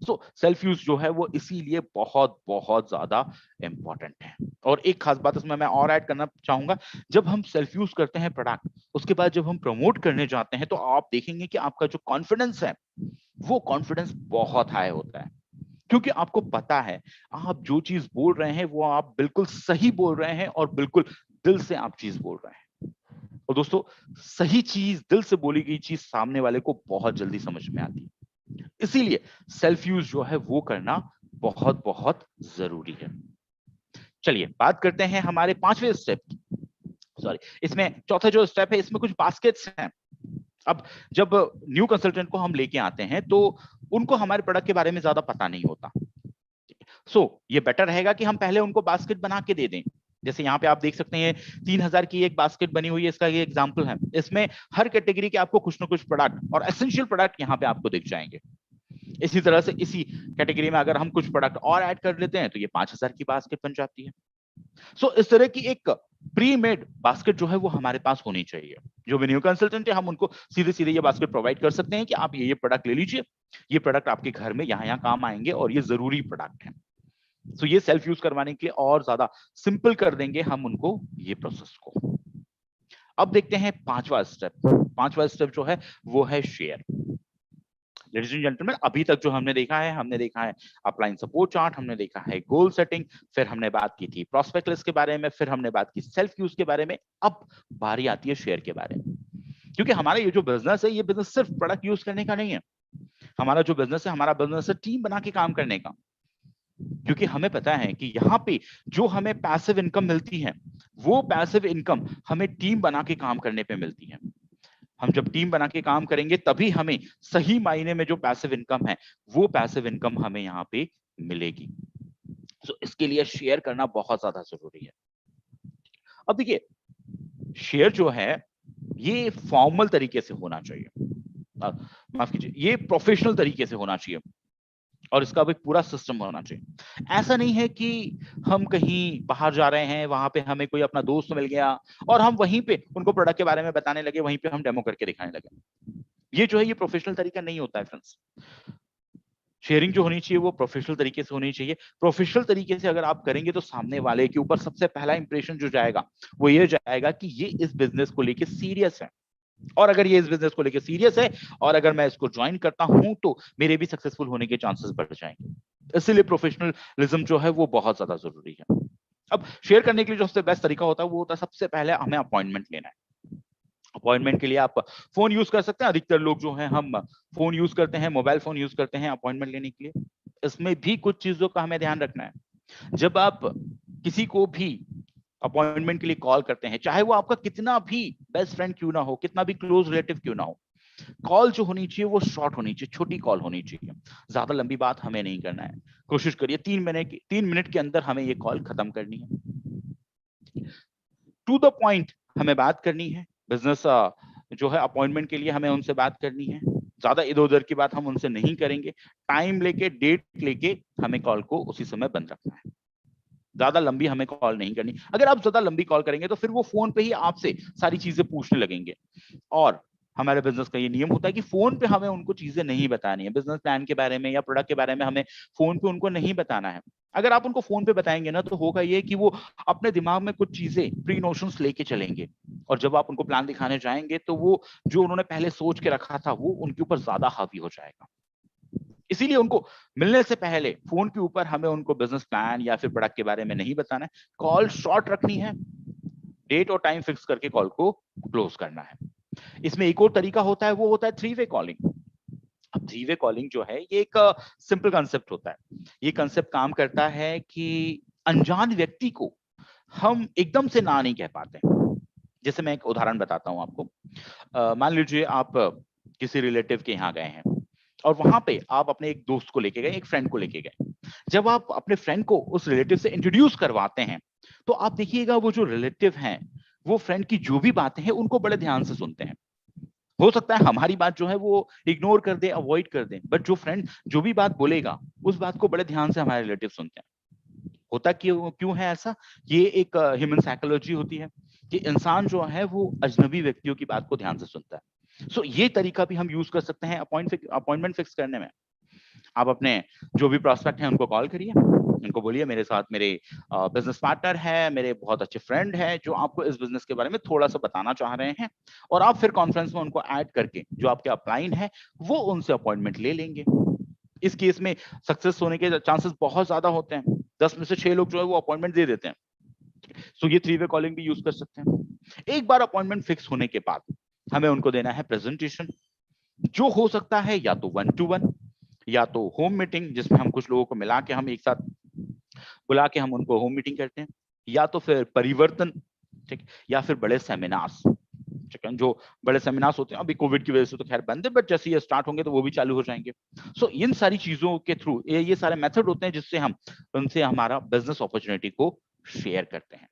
सो सेल्फ यूज जो है वो इसीलिए बहुत बहुत ज्यादा इंपॉर्टेंट है। और एक खास बात इसमें मैं और ऐड करना चाहूंगा, जब हम सेल्फ यूज करते हैं प्रोडक्ट, उसके बाद जब हम प्रमोट करने जाते हैं तो आप देखेंगे कि आपका जो कॉन्फिडेंस है वो कॉन्फिडेंस बहुत हाई होता है। क्योंकि आपको पता है आप जो चीज बोल रहे हैं वो आप बिल्कुल सही बोल रहे हैं और बिल्कुल दिल से आप चीज बोल रहे हैं। और दोस्तों, सही चीज, दिल से बोली गई चीज सामने वाले को बहुत जल्दी समझ में आती है। इसीलिए सेल्फ यूज जो है वो करना बहुत बहुत जरूरी है। चलिए बात करते हैं हमारे पांचवें स्टेप की। सॉरी, इसमें चौथा जो स्टेप है इसमें कुछ बास्केट्स हैं। अब जब न्यू कंसल्टेंट को हम लेके आते हैं तो उनको हमारे प्रोडक्ट के बारे में ज्यादा पता नहीं होता। सो ये बेटर रहेगा कि हम पहले उनको बास्केट बना के दे दें। जैसे यहाँ पे आप देख सकते हैं 3000 की एक बास्केट बनी हुई है, इसका ये एग्जांपल है। इसमें हर कैटेगरी के आपको कुछ ना कुछ प्रोडक्ट और एसेंशियल प्रोडक्ट यहाँ पे आपको दिख जाएंगे। इसी तरह से इसी कैटेगरी में अगर हम कुछ प्रोडक्ट और ऐड कर लेते हैं तो ये 5000 की बास्केट बन जाती है। सो इस तरह की एक प्री मेड बास्केट जो है वो हमारे पास होनी चाहिए। जो भी न्यू कंसल्टेंट है हम उनको सीधे सीधे ये बास्केट प्रोवाइड कर सकते हैं कि आप ये प्रोडक्ट ले लीजिए, ये प्रोडक्ट आपके घर में यहाँ यहाँ काम आएंगे और ये जरूरी प्रोडक्ट है। सो ये सेल्फ यूज करवाने के लिए और ज्यादा सिंपल कर देंगे हम उनको ये प्रोसेस को। अब देखते हैं पांचवा स्टेप। पांचवा स्टेप जो है वो है शेयर। लेडीज एंड जेंटलमैन, अभी तक जो हमने देखा है अपलाइन सपोर्ट चार्ट, हमने देखा है गोल सेटिंग, फिर हमने बात की थी प्रोस्पेक्ट लिस्ट के बारे में, फिर हमने बात की सेल्फ यूज के बारे में। अब बारी आती है शेयर के बारे में। क्योंकि हमारा ये जो बिजनेस है, ये बिजनेस सिर्फ प्रोडक्ट यूज करने का नहीं है। हमारा जो बिजनेस है, हमारा बिजनेस है टीम बना के काम करने का। क्योंकि हमें पता है कि यहाँ पे जो हमें पैसिव इनकम मिलती है, वो पैसिव इनकम हमें टीम बना के काम करने पे मिलती है। हम जब टीम बना के काम करेंगे तभी हमें सही मायने में जो पैसिव इनकम है वो पैसिव इनकम हमें यहाँ पे मिलेगी। तो इसके लिए शेयर करना बहुत ज्यादा जरूरी है। अब देखिए, शेयर जो है ये फॉर्मल तरीके से होना चाहिए, माफ कीजिए, ये प्रोफेशनल तरीके से होना चाहिए और इसका भी पूरा सिस्टम होना चाहिए। ऐसा नहीं है कि हम कहीं बाहर जा रहे हैं, वहां पे हमें कोई अपना दोस्त मिल गया और हम वहीं पे उनको प्रोडक्ट के बारे में बताने लगे, वहीं पे हम डेमो करके दिखाने लगे। ये जो है ये प्रोफेशनल तरीका नहीं होता है फ्रेंड्स। शेयरिंग जो होनी चाहिए वो प्रोफेशनल तरीके से होनी चाहिए। प्रोफेशनल तरीके से अगर आप करेंगे तो सामने वाले के ऊपर सबसे पहला इंप्रेशन जो जाएगा वो ये जाएगा कि ये इस बिजनेस को लेके सीरियस है। और अगर ये इस बिजनेस को लेके सीरियस है और अगर मैं इसको ज्वाइन करता हूं तो मेरे भी सक्सेसफुल होने के चांसेस बढ़ जाएंगे। इसलिए प्रोफेशनलिज्म जो है वो बहुत ज्यादा जरूरी है। अब शेयर करने के लिए जो सबसे बेस्ट तरीका होता है वो होता है, सबसे पहले हमें अपॉइंटमेंट लेना है। अपॉइंटमेंट के लिए आप फोन यूज कर सकते हैं। अधिकतर लोग जो हैं हम फोन यूज करते हैं, मोबाइल फोन यूज करते हैं अपॉइंटमेंट लेने के लिए। इसमें भी कुछ चीजों का हमें ध्यान रखना है। जब आप किसी को भी अपॉइंटमेंट के लिए कॉल करते हैं, चाहे वो आपका कितना भी बेस्ट फ्रेंड क्यों ना हो, कितना भी क्लोज रिलेटिव क्यों ना हो, कॉल जो होनी चाहिए वो शॉर्ट होनी चाहिए, छोटी कॉल होनी चाहिए। ज्यादा लंबी बात हमें नहीं करना है। कोशिश करिए 3 मिनट के अंदर हमें ये कॉल खत्म करनी है। टू द पॉइंट हमें बात करनी है। बिजनेस जो है अपॉइंटमेंट के लिए हमें उनसे बात करनी है। ज्यादा इधर उधर की बात हम उनसे नहीं करेंगे। टाइम लेके, डेट लेके हमें कॉल को उसी समय बंद रखना है। ज्यादा लंबी हमें कॉल नहीं करनी। अगर आप ज्यादा लंबी कॉल करेंगे तो फिर वो फोन पे ही आपसे सारी चीजें पूछने लगेंगे। और हमारे बिजनेस का ये नियम होता है कि फोन पे हमें उनको चीजें नहीं बतानी है। बिजनेस प्लान के बारे में या प्रोडक्ट के बारे में हमें फोन पे उनको नहीं बताना है। अगर आप उनको फोन पे बताएंगे ना तो होगा ये कि वो अपने दिमाग में कुछ चीजें, प्री नोशंस लेके चलेंगे और जब आप उनको प्लान दिखाने जाएंगे तो वो जो उन्होंने पहले सोच के रखा था वो उनके ऊपर ज्यादा हावी हो जाएगा। इसीलिए उनको मिलने से पहले फोन के ऊपर हमें उनको बिजनेस प्लान या फिर प्रोडक्ट के बारे में नहीं बताना है। कॉल शॉर्ट रखनी है, डेट और टाइम फिक्स करके कॉल को क्लोज करना है। इसमें एक और तरीका होता है, वो होता है 3-वे कॉलिंग। अब 3-वे कॉलिंग जो है ये एक सिंपल कंसेप्ट होता है। ये कंसेप्ट काम करता है कि अनजान व्यक्ति को हम एकदम से ना नहीं कह पाते। जैसे मैं एक उदाहरण बताता हूँ आपको। मान लीजिए आप किसी रिलेटिव के यहाँ गए हैं और वहां पे आप अपने एक दोस्त को लेके गए, एक फ्रेंड को लेके गए। जब आप अपने फ्रेंड को उस रिलेटिव से इंट्रोड्यूस करवाते हैं तो आप देखिएगा वो जो रिलेटिव हैं वो फ्रेंड की जो भी बातें हैं उनको बड़े ध्यान से सुनते हैं। हो सकता है हमारी बात जो है वो इग्नोर कर दे, अवॉइड कर दे, बट जो फ्रेंड जो भी बात बोलेगा उस बात को बड़े ध्यान से हमारे रिलेटिव सुनते हैं। होता क्यों क्यों है ऐसा? ये एक ह्यूमन साइकोलॉजी होती है कि इंसान जो है वो अजनबी व्यक्तियों की बात को ध्यान से सुनता है। सो ये तरीका भी हम यूज कर सकते हैं अपॉइंटमेंट फिक्स करने में। आप अपने जो भी प्रोस्पेक्ट हैं उनको कॉल करिए, उनको बोलिए मेरे साथ मेरे बिजनेस पार्टनर है, मेरे बहुत अच्छे फ्रेंड है जो आपको इस बिजनेस के बारे में थोड़ा सा बताना चाह रहे हैं। और आप फिर कॉन्फ्रेंस में उनको ऐड करके जो आपके अपलाइन है वो उनसे अपॉइंटमेंट ले लेंगे। इस केस में सक्सेस होने के चांसेस बहुत ज्यादा होते हैं। 10 में से 6 लोग जो है वो अपॉइंटमेंट दे देते हैं। सो ये 3 वे कॉलिंग भी यूज कर सकते हैं। एक बार अपॉइंटमेंट फिक्स होने के बाद हमें उनको देना है प्रेजेंटेशन, जो हो सकता है या तो 1-to-1 या तो होम मीटिंग, जिसमें हम कुछ लोगों को मिला के हम एक साथ बुला के हम उनको होम मीटिंग करते हैं, या तो फिर परिवर्तन, ठीक, या फिर बड़े सेमिनार्स। ठीक है, जो बड़े सेमिनार्स होते हैं अभी कोविड की वजह से तो खैर बंद है, बट जैसे ये स्टार्ट होंगे तो वो भी चालू हो जाएंगे। सो इन सारी चीजों के थ्रू ये सारे मेथड होते हैं जिससे हम उनसे हमारा बिजनेस अपॉर्चुनिटी को शेयर करते हैं।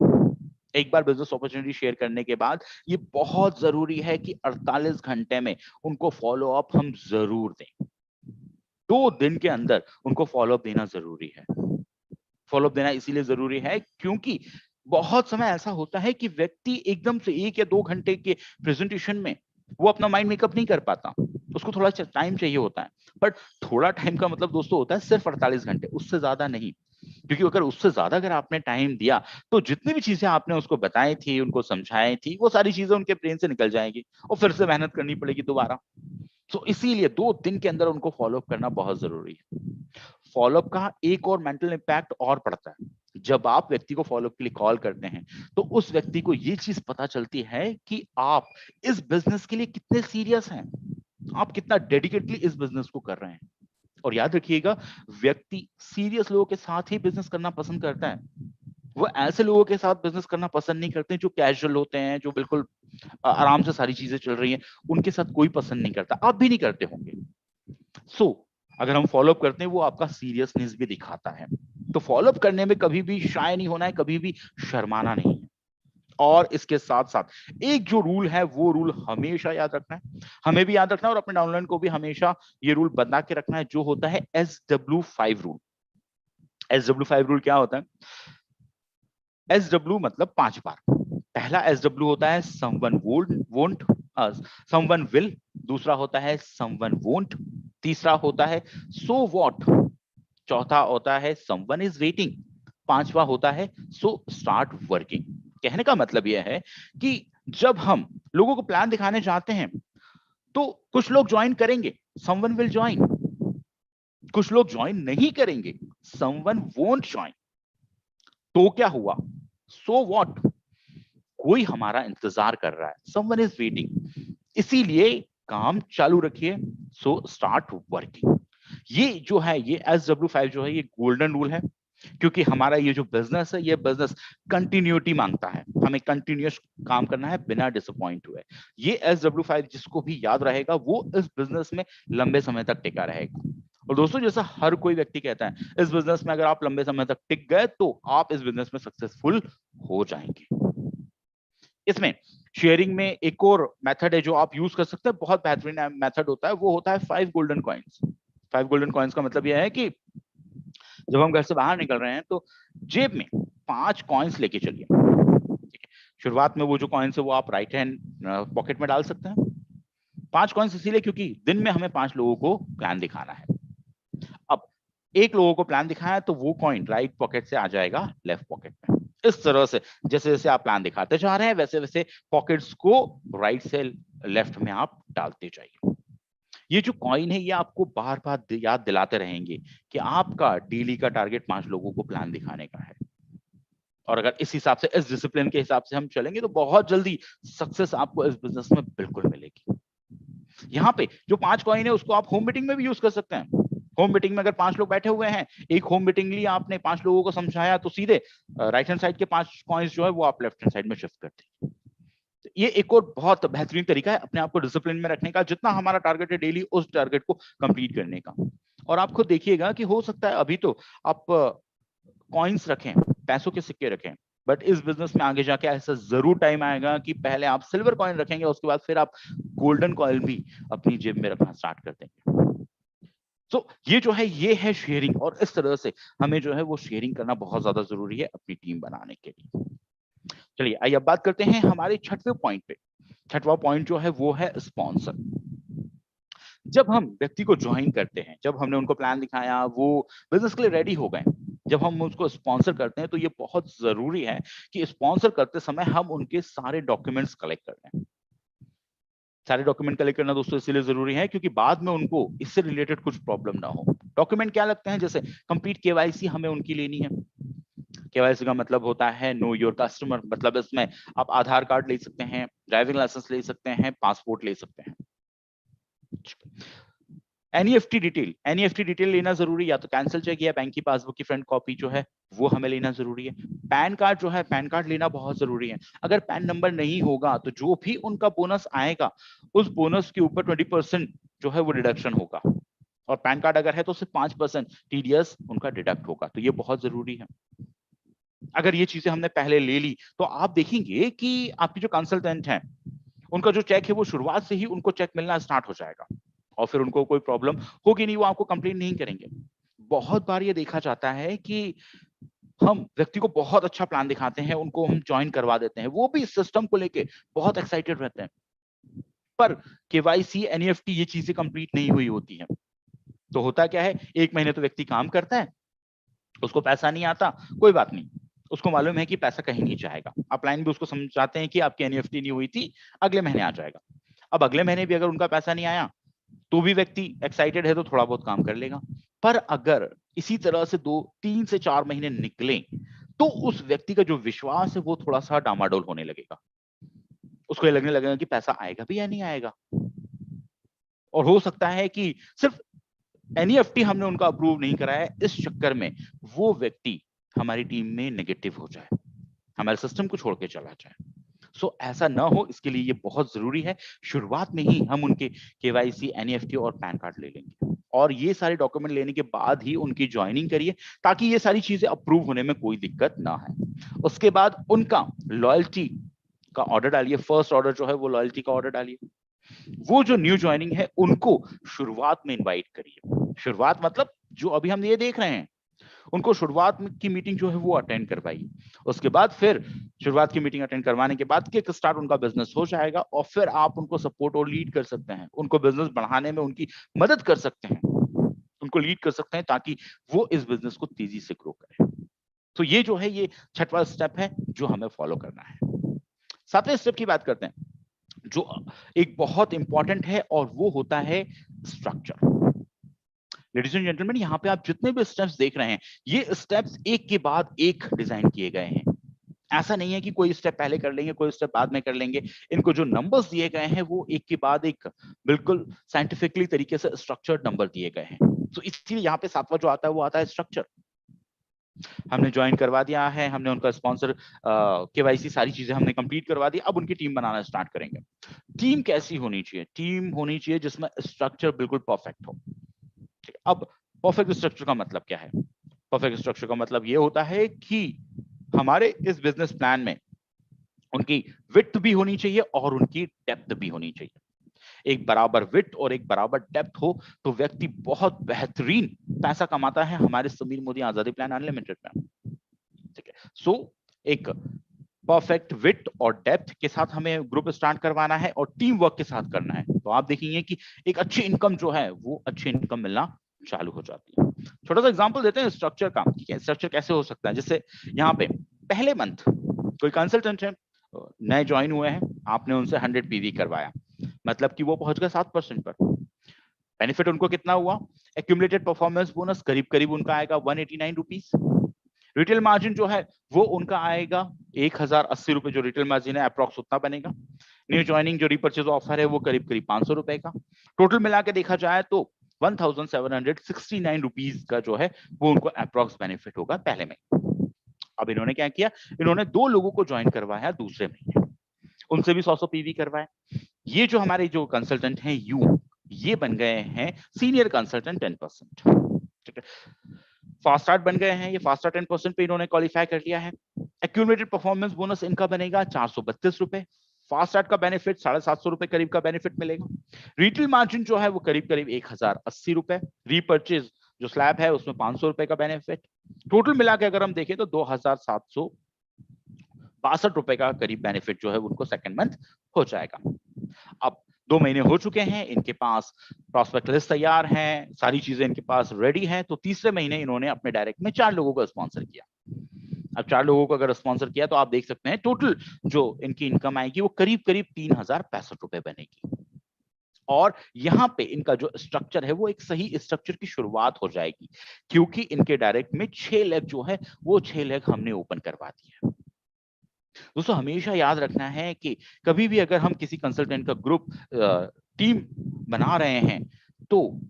एक बार बिजनेस अपॉर्चुनिटी शेयर करने के बाद ये बहुत जरूरी है कि 48 घंटे में उनको फॉलो अप हम जरूर दें। 2 दिन के अंदर उनको फॉलो अप देना जरूरी है। फॉलो अप देना इसीलिए जरूरी है क्योंकि बहुत समय ऐसा होता है कि व्यक्ति एकदम से 1 या 2 घंटे के प्रेजेंटेशन में वो अपना माइंड मेकअप नहीं कर पाता, उसको थोड़ा टाइम चाहिए होता है। बट थोड़ा टाइम का मतलब दोस्तों होता है सिर्फ 48 घंटे, उससे ज्यादा नहीं। क्योंकि अगर उससे ज्यादा अगर आपने टाइम दिया तो जितनी भी चीजें आपने उसको बताई थी, उनको समझाई थी, वो सारी चीजें उनके ब्रेन से निकल जाएंगी और फिर से मेहनत करनी पड़ेगी दोबारा। तो इसीलिए 2 दिन के अंदर उनको फॉलो अप करना बहुत जरूरी है। फॉलोअप का एक और मेंटल इम्पैक्ट और पड़ता है। जब आप व्यक्ति को फॉलोअप के लिए कॉल करते हैं तो उस व्यक्ति को ये चीज पता चलती है कि आप इस बिजनेस के लिए कितने सीरियस हैं, आप कितना डेडिकेटली इस बिजनेस को कर रहे हैं। और याद रखिएगा, व्यक्ति सीरियस लोगों के साथ ही बिजनेस करना पसंद करता है। वो ऐसे लोगों के साथ बिजनेस करना पसंद नहीं करते जो कैजुअल होते हैं, जो बिल्कुल आराम से सारी चीजें चल रही हैं, उनके साथ कोई पसंद नहीं करता। आप भी नहीं करते होंगे। सो अगर हम फॉलोअप करते हैं वो आपका सीरियसनेस भी दिखाता है। तो फॉलोअप करने में कभी भी शाय नहीं होना है, कभी भी शर्माना नहीं है। और इसके साथ साथ एक जो रूल है वो रूल हमेशा याद रखना है, हमें भी याद रखना है और अपने डाउनलाइन को भी हमेशा ये रूल बना के रखना है, जो होता है SW5 रूल। SW5 रूल क्या होता है? SW मतलब 5 बार। पहला SW होता है someone won't, someone will, दूसरा होता है someone won't, तीसरा होता है so what, चौथा होता है someone is waiting, पांचवा होता है so start working। कहने का मतलब यह है कि जब हम लोगों को प्लान दिखाने जाते हैं तो कुछ लोग ज्वाइन करेंगे, someone will join, कुछ लोग ज्वाइन नहीं करेंगे, someone won't join। तो क्या हुआ? so what, कोई हमारा इंतजार कर रहा है, someone is waiting। इसीलिए काम चालू रखिए, सो स्टार्ट वर्किंग। ये जो है ये SW5 जो है ये गोल्डन रूल है, क्योंकि हमारा ये जो बिजनेस है ये बिजनेस कंटिन्यूटी मांगता है, हमें कंटिन्यूस काम करना है बिना डिसअपॉइंट हुए। ये SW5 जिसको भी याद रहेगा वो इस बिजनेस में लंबे समय तक टिका रहेगा। और दोस्तों जैसा हर कोई व्यक्ति कहता है, इस बिजनेस में अगर आप लंबे समय तक टिक गए तो आप इस बिजनेस में सक्सेसफुल हो जाएंगे। इसमें शेयरिंग में एक और मेथड है जो आप यूज कर सकते हैं, बहुत बेहतरीन मेथड होता है, वो होता है 5 गोल्डन कॉइन्स। 5 गोल्डन कॉइन्स का मतलब यह है कि जब हम घर से बाहर निकल रहे हैं तो जेब में 5 कॉइन्स लेके चलिए। ठीक है, शुरुआत में वो जो कॉइन्स है वो आप राइट हैंड पॉकेट में डाल सकते हैं। 5 कॉइन्स इसीलिए क्योंकि दिन में हमें 5 लोगों को प्लान दिखाना है। अब एक लोगों को प्लान दिखाया तो वो कॉइन राइट पॉकेट से आ जाएगा लेफ्ट पॉकेट में। इस तरह से जैसे जैसे आप प्लान दिखाते जा रहे हैं वैसे वैसे पॉकेट्स को राइट से लेफ्ट में आप डालते जाइए। ये जो कॉइन है ये आपको बार बार याद दिलाते रहेंगे कि आपका डेली का टारगेट 5 लोगों को प्लान दिखाने का है। और अगर इस हिसाब से, इस डिसिप्लिन के हिसाब से हम चलेंगे तो बहुत जल्दी सक्सेस आपको इस बिजनेस में बिल्कुल मिलेगी। यहाँ पे जो 5 कॉइन है उसको आप होम मीटिंग में भी यूज कर सकते हैं। होम मीटिंग में अगर 5 लोग बैठे हुए हैं, एक होम मीटिंग ली आपने, 5 लोगों को समझाया, तो सीधे राइट हैंड साइड के 5 कॉइन्स जो है वो आप लेफ्ट हैंड साइड में शिफ्ट करते हैं। तो ये एक और बहुत बेहतरीन तरीका है अपने आप को डिसिप्लिन में रखने का, जितना हमारा टारगेट है डेली उस टारगेट को कंप्लीट करने का। और आप खुद देखिएगा कि हो सकता है अभी तो आप कॉइन्स रखें, पैसों के सिक्के रखें, बट इस बिजनेस में आगे जाके ऐसा जरूर टाइम आएगा कि पहले आप सिल्वर कॉइन रखेंगे, उसके बाद फिर आप गोल्डन कॉइन भी अपनी जेब में रखना स्टार्ट कर देंगे। तो ये जो है ये है शेयरिंग, और इस तरह से हमें जो है वो शेयरिंग करना बहुत ज्यादा जरूरी है अपनी टीम बनाने के लिए। चलिए आइए अब बात करते हैं हमारे छठवें पॉइंट पे। छठवां पॉइंट जो है वो है स्पॉन्सर। जब हम व्यक्ति को ज्वाइन करते हैं, जब हमने उनको प्लान दिखाया, वो बिजनेस के लिए रेडी हो गए, जब हम उसको स्पॉन्सर करते हैं, तो ये बहुत जरूरी है कि स्पॉन्सर करते समय हम उनके सारे डॉक्यूमेंट्स कलेक्ट कर लें। सारे डॉक्यूमेंट कलेक्ट करना दोस्तों इसलिए जरूरी है क्योंकि बाद में उनको इससे रिलेटेड कुछ प्रॉब्लम ना हो। डॉक्यूमेंट क्या लगते हैं, जैसे कंप्लीट केवाईसी हमें उनकी लेनी है। केवाईसी का मतलब होता है नो योर कस्टमर, मतलब इसमें आप आधार कार्ड ले सकते हैं, ड्राइविंग लाइसेंस ले सकते हैं, पासपोर्ट ले सकते हैं। एनईएफटी डिटेल, एनईएफटी डिटेल लेना जरूरी, या तो कैंसिल चेक या बैंक की पासबुक की फ्रंट कॉपी जो है वो हमें लेना जरूरी है। पैन कार्ड जो है, पैन कार्ड लेना बहुत जरूरी है। अगर पैन नंबर नहीं होगा तो जो भी उनका बोनस आएगा उस बोनस के ऊपर 20% जो है वो डिडक्शन होगा, और पैन कार्ड अगर है तो सिर्फ 5% टीडीएस उनका डिडक्ट होगा। तो ये बहुत जरूरी है। अगर ये चीजें हमने पहले ले ली तो आप देखेंगे कि आपकी जो कंसल्टेंट है उनका जो चेक है वो शुरुआत से ही उनको चेक मिलना स्टार्ट हो जाएगा, और फिर उनको कोई प्रॉब्लम होगी नहीं, वो आपको कंप्लेन नहीं करेंगे। बहुत बार ये देखा जाता है कि हम व्यक्ति को बहुत अच्छा प्लान दिखाते हैं, उनको हम ज्वाइन करवा देते हैं, वो भी इस सिस्टम को लेके बहुत एक्साइटेड रहते हैं, पर केवाईसी एनईएफटी ये चीजें कंप्लीट नहीं हुई होती हैं। तो होता क्या है, 1 महीने तो व्यक्ति काम करता है, उसको पैसा नहीं आता, कोई बात नहीं, उसको मालूम है कि पैसा कहीं नहीं जाएगा। अपलाइन भी उसको समझाते हैं कि आपकी एनईएफटी नहीं हुई थी, अगले महीने आ जाएगा। अब अगले महीने भी अगर उनका पैसा नहीं आया तो भी व्यक्ति एक्साइटेड है तो थोड़ा बहुत काम कर लेगा। पर अगर इसी तरह से 3 से 4 महीने निकले तो उस व्यक्ति का जो विश्वास है वो थोड़ा सा डामाडोल होने लगेगा। उसको ये लगने लगेगा कि पैसा आएगा भी या नहीं आएगा, और हो सकता है कि सिर्फ एनईएफटी हमने उनका अप्रूव नहीं कराया, इस चक्कर में वो व्यक्ति हमारी टीम में नेगेटिव हो जाए, हमारे सिस्टम को छोड़ के चला जाए। सो ऐसा ना हो, इसके लिए ये बहुत जरूरी है शुरुआत में ही हम उनके केवाईसी, एनईएफटी और पैन कार्ड ले लेंगे, और ये सारे डॉक्यूमेंट लेने के बाद ही उनकी ज्वाइनिंग करिए, ताकि ये सारी चीजें अप्रूव होने में कोई दिक्कत ना है। उसके बाद उनका लॉयल्टी का ऑर्डर डालिए, फर्स्ट ऑर्डर जो है वो लॉयल्टी का ऑर्डर डालिए। वो जो न्यू ज्वाइनिंग है उनको शुरुआत में इनवाइट करिए। शुरुआत मतलब जो अभी हम ये देख रहे हैं, उनको शुरुआत की मीटिंग जो है वो अटेंड करवाइए। उसके बाद फिर शुरुआत की मीटिंग अटेंड करवाने के बाद किक स्टार्ट उनका बिजनेस हो जाएगा, और फिर आप उनको सपोर्ट और लीड कर सकते हैं, उनको बिजनेस बढ़ाने में उनकी मदद कर सकते हैं, उनको लीड कर सकते हैं ताकि वो इस बिजनेस को तेजी से ग्रो करें। तो ये जो है ये छठवां स्टेप है जो हमें फॉलो करना है। 7वें स्टेप की बात करते हैं जो एक बहुत इंपॉर्टेंट है, और वो होता है स्ट्रक्चर। लेडीज एंड जेंटलमैन, यहाँ पे आप जितने भी स्टेप्स देख रहे हैं, ये स्टेप्स एक के बाद एक डिजाइन किए गए हैं। ऐसा नहीं है कि कोई स्टेप पहले कर लेंगे, कोई स्टेप बाद में कर लेंगे। इनको जो नंबर्स दिए गए हैं वो एक के बाद एक बिल्कुल साइंटिफिकली तरीके से स्ट्रक्चर्ड नंबर दिए गए हैं। तो इसलिए यहाँ पे 7वां जो आता है वो आता है स्ट्रक्चर। हमने ज्वाइन करवा दिया है, हमने उनका स्पॉन्सर केवाईसी सारी चीजें हमने कंप्लीट करवा दी, अब उनकी टीम बनाना स्टार्ट करेंगे। टीम कैसी होनी चाहिए? टीम होनी चाहिए जिसमें स्ट्रक्चर बिल्कुल परफेक्ट हो। अब परफेक्ट स्ट्रक्चर का मतलब क्या है? परफेक्ट स्ट्रक्चर का मतलब ये होता है कि हमारे इस बिजनेस प्लान में उनकी विड्थ भी होनी चाहिए और उनकी डेप्थ भी होनी चाहिए। एक बराबर विड्थ और एक बराबर डेप्थ हो तो व्यक्ति बहुत बेहतरीन पैसा कमाता है हमारे समीर मोदी आजादी प्लान अनलिमिटेड में। ठीक है, सो एक परफेक्ट विड्थ और डेप्थ के साथ हमें ग्रुप स्टार्ट करवाना है और टीम वर्क के साथ करना है। तो आप देखेंगे कि एक अच्छी इनकम जो है वो अच्छी इनकम मिलना चालू हो जाती है। छोटा सा एग्जांपल देते हैं स्ट्रक्चर का, ठीक है? स्ट्रक्चर कैसे हो सकता है, जैसे यहाँ पे पहले मंथ कोई कंसल्टेंट है, नए ज्वाइन हुए हैं, आपने उनसे 100 पीवी करवाया, मतलब कि वो पहुंच गए 7% पर। बेनिफिट उनको कितना हुआ? एक्यूमुलेटेड परफॉर्मेंस बोनस करीब करीब उनका आएगा 189 रुपीज। रिटेल मार्जिन जो है वो उनका आएगा 1080 रुपए, जो रिटेल मार्जिन है अप्रॉक्स उतना बनेगा। न्यू ज्वाइनिंग जो रिपर्चेज ऑफर है वो करीब करीब 500 रुपए का। टोटल मिला के देखा जाए तो 1769 रुपीज का जो है वो उनको अप्रोक्स बेनिफिट होगा पहले में। अब इन्होंने क्या किया, इन्होंने 2 लोगों को ज्वाइन करवाया दूसरे महीने, उनसे भी 100 पीवी करवाए। ये जो हमारे जो कंसल्टेंट हैं ये बन गए हैं सीनियर कंसल्टेंट 10%। ठीक है, फास्ट स्टार्ट बन गए हैं, ये फास्ट स्टार्ट 10% पे इन्होंने क्वालिफाई कर लिया है। एक्यूमुलेटेड परफॉर्मेंस बोनस इनका बनेगा 432 रुपए। फास्ट स्टार्ट का बेनिफिट 750 रुपए करीब का बेनिफिट मिलेगा। रिटेल मार्जिन जो है वो करीब करीब 1080 रुपए। रीपर्चेज जो स्लैब है उसमें 500 रुपए का बेनिफिट। टोटल मिला के अगर हम देखें तो 2762 रुपए का करीब बेनिफिट जो है उनको सेकंड मंथ हो जाएगा। अब 2 महीने हो चुके हैं, इनके पास प्रॉस्पेक्ट लिस्ट तैयार है, सारी चीजें इनके पास रेडी हैं, तो तीसरे महीने इन्होंने अपने डायरेक्ट में 4 लोगों को स्पॉन्सर किया। अब 4 लोगों को अगर स्पॉन्सर किया तो आप देख सकते हैं टोटल जो इनकी इनकम आएगी वो करीब करीब 3065 रुपए बनेगी। और यहाँ पे इनका जो स्ट्रक्चर है वो एक सही स्ट्रक्चर की शुरुआत हो जाएगी, क्योंकि इनके डायरेक्ट में 6 लेग जो है वो 6 लेग हमने ओपन करवा दिया। दोस्तों हमेशा याद रखना है कि कभी भी अगर हम किसी कंसल्टेंट का ग्रुप टीम बना रहे हैं तो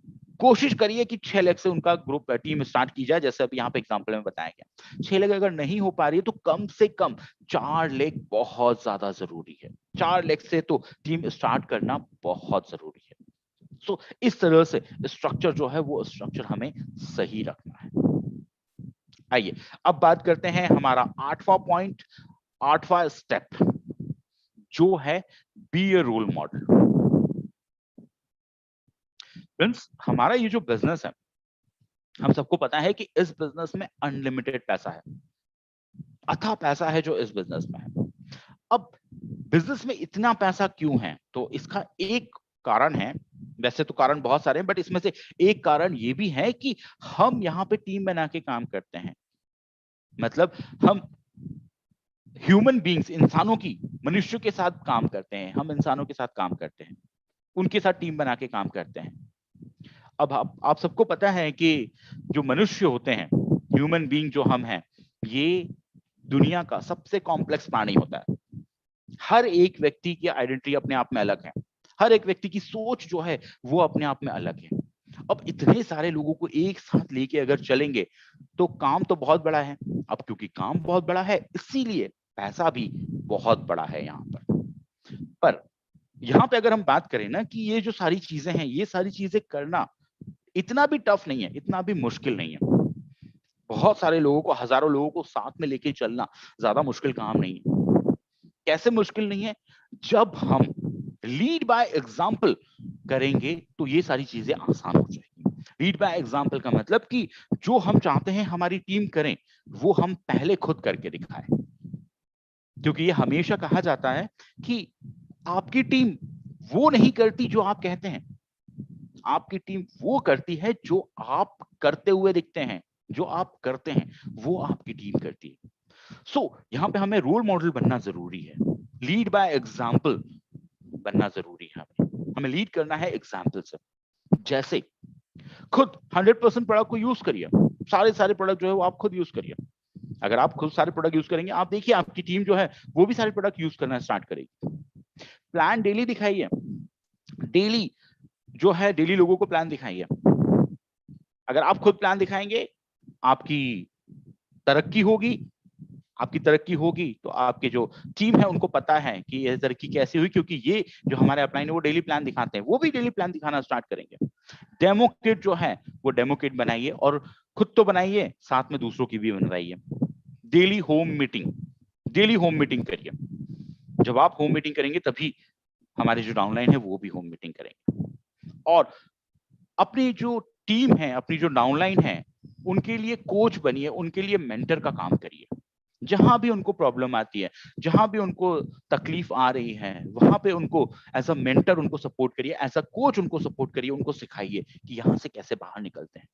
कोशिश करिए कि 6 लेग से उनका ग्रुप टीम स्टार्ट की जाए, जैसे अभी यहाँ पे एग्जांपल में बताया गया। 6 लेग अगर नहीं हो पा रही है तो कम से कम 4 लेग बहुत ज्यादा जरूरी है। 4 लेग से तो टीम स्टार्ट करना बहुत जरूरी है। सो इस तरह से स्ट्रक्चर जो है वो स्ट्रक्चर हमें सही रखना है। आइए अब बात करते हैं हमारा 8वां स्टेप जो है बी ए रोल मॉडल। फ्रेंड्स हमारा ये जो बिजनेस है, हम सबको पता है कि इस बिजनेस में अनलिमिटेड पैसा है, अथाह पैसा है जो इस बिजनेस में है। अब बिजनेस में इतना पैसा क्यों है, तो इसका एक कारण है, वैसे तो कारण बहुत सारे हैं बट इसमें से एक कारण ये भी है कि हम यहाँ पे टीम बना के काम करते हैं। मतलब हम ह्यूमन बींग्स, इंसानों की, मनुष्यों के साथ काम करते हैं, हम इंसानों के साथ काम करते हैं, उनके साथ टीम बना के काम करते हैं। अब आप सबको पता है कि जो मनुष्य होते हैं, ह्यूमन बीइंग जो हम हैं, ये दुनिया का सबसे कॉम्प्लेक्स प्राणी होता है। हर एक व्यक्ति की आइडेंटिटी अपने आप में अलग है, हर एक व्यक्ति की सोच जो है वो अपने आप में अलग है। अब इतने सारे लोगों को एक साथ लेके अगर चलेंगे तो काम तो बहुत बड़ा है। अब क्योंकि काम बहुत बड़ा है इसीलिए पैसा भी बहुत बड़ा है यहाँ पर यहाँ पे अगर हम बात करें ना कि ये जो सारी चीजें हैं, ये सारी चीजें करना इतना भी टफ नहीं है, इतना भी मुश्किल नहीं है। बहुत सारे लोगों को, हजारों लोगों को साथ में लेके चलना ज्यादा मुश्किल काम नहीं है। कैसे मुश्किल नहीं है? जब हम लीड बाय एग्जाम्पल करेंगे तो ये सारी चीजें आसान हो जाएगी। लीड बाय एग्जाम्पल का मतलब कि जो हम चाहते हैं हमारी टीम करें वो हम पहले खुद करके दिखाएं, क्योंकि ये हमेशा कहा जाता है कि आपकी टीम वो नहीं करती जो आप कहते हैं, आपकी टीम वो करती है जो आप करते हुए दिखते हैं, जो आप करते हैं वो आपकी टीम करती है। यहाँ पे हमें रोल मॉडल बनना जरूरी है, लीड बाय एग्जाम्पल बनना जरूरी है। हमें लीड करना है एग्जाम्पल से। जैसे खुद 100% प्रोडक्ट को यूज करिए, सारे प्रोडक्ट जो है वो आप खुद यूज करिए। अगर आप खुद सारे प्रोडक्ट यूज करेंगे, आप देखिए आपकी टीम जो है वो भी सारे प्रोडक्ट यूज करना स्टार्ट करेगी। प्लान डेली दिखाइए, डेली जो है डेली लोगों को प्लान दिखाइए। अगर आप खुद प्लान दिखाएंगे आपकी तरक्की होगी, आपकी तरक्की होगी तो आपके जो टीम है उनको पता है कि ये तरक्की कैसे हुई, क्योंकि ये जो हमारे अपलाइन है वो डेली प्लान दिखाते हैं, वो भी डेली प्लान दिखाना स्टार्ट करेंगे। डेमो किट जो है वो डेमो किट बनाइए और खुद तो बनाइए, साथ में दूसरों की भी बनवाइए। डेली होम मीटिंग करिए। जब आप होम मीटिंग करेंगे तभी हमारे जो डाउनलाइन है वो भी होम मीटिंग करेंगे। और अपनी जो टीम है, अपनी जो डाउनलाइन है, उनके लिए कोच बनिए, उनके लिए मेंटर का काम करिए। जहां भी उनको प्रॉब्लम आती है, जहां भी उनको तकलीफ आ रही है, वहां पे उनको एज अ मेंटर उनको सपोर्ट करिए, एज अ कोच उनको सपोर्ट करिए, उनको सिखाइए कि यहाँ से कैसे बाहर निकलते हैं।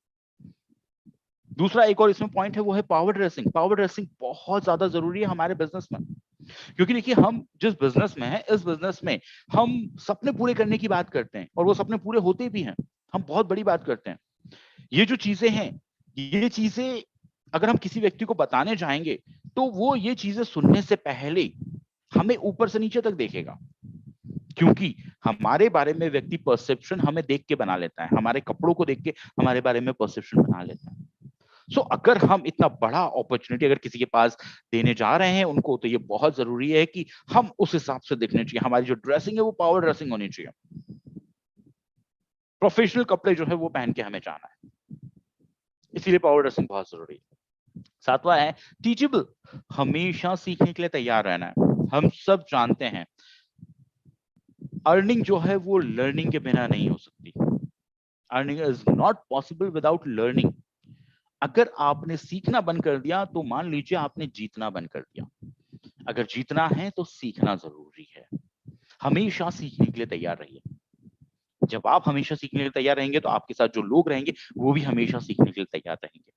दूसरा एक और इसमें पॉइंट है वो है पावर ड्रेसिंग। पावर ड्रेसिंग बहुत ज्यादा जरूरी है हमारे बिजनेस में, क्योंकि देखिए हम जिस बिजनेस में है, इस बिजनेस में हम सपने पूरे करने की बात करते हैं और वो सपने पूरे होते भी हैं, हम बहुत बड़ी बात करते हैं। ये जो चीजें हैं, ये चीजें अगर हम किसी व्यक्ति को बताने जाएंगे तो वो ये चीजें सुनने से पहले हमें ऊपर से नीचे तक देखेगा, क्योंकि हमारे बारे में व्यक्ति परसेप्शन हमें देख के बना लेता है, हमारे कपड़ों को देख के हमारे बारे में परसेप्शन बना लेता है। सो अगर हम इतना बड़ा अपॉर्चुनिटी अगर किसी के पास देने जा रहे हैं उनको, तो ये बहुत जरूरी है कि हम उस हिसाब से दिखने चाहिए। हमारी जो ड्रेसिंग है वो पावर ड्रेसिंग होनी चाहिए, प्रोफेशनल कपड़े जो है वो पहन के हमें जाना है, इसीलिए पावर ड्रेसिंग बहुत जरूरी है। सातवां है टीचेबल, हमेशा सीखने के लिए तैयार रहना है। हम सब जानते हैं अर्निंग जो है वो लर्निंग के बिना नहीं हो सकती। Earning is not possible without learning. अगर आपने सीखना बंद कर दिया तो मान लीजिए आपने जीतना बंद कर दिया। अगर जीतना है तो सीखना जरूरी है। हमेशा सीखने के लिए तैयार रहिए। जब आप हमेशा सीखने के लिए तैयार रहेंगे तो आपके साथ जो लोग रहेंगे वो भी हमेशा सीखने के लिए तैयार रहेंगे।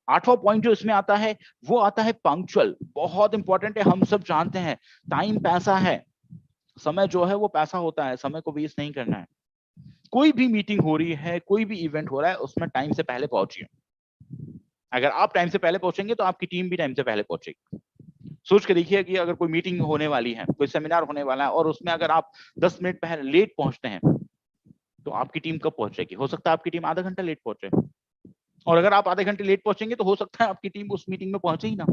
आठवां पॉइंट जो इसमें आता है वो आता है पंक्चुअल। बहुत इंपॉर्टेंट है। हम सब जानते हैं टाइम पैसा है, समय जो है वो पैसा होता है, समय को वेस्ट नहीं करना है। कोई भी मीटिंग हो रही है, कोई भी इवेंट हो रहा है, उसमें टाइम से पहले पहुंचिए। अगर आप टाइम से पहले पहुंचेंगे तो आपकी टीम भी टाइम से पहले पहुंचेगी। सोच के देखिए कि अगर कोई मीटिंग होने वाली है, कोई सेमिनार होने वाला है और उसमें अगर आप 10 मिनट पहले लेट पहुंचते हैं तो आपकी टीम कब पहुंचेगी? हो सकता है आपकी टीम आधा घंटा लेट पहुंचे, और अगर आप आधे घंटे लेट पहुंचेंगे तो हो सकता है आपकी टीम उस मीटिंग में पहुंचे ही ना।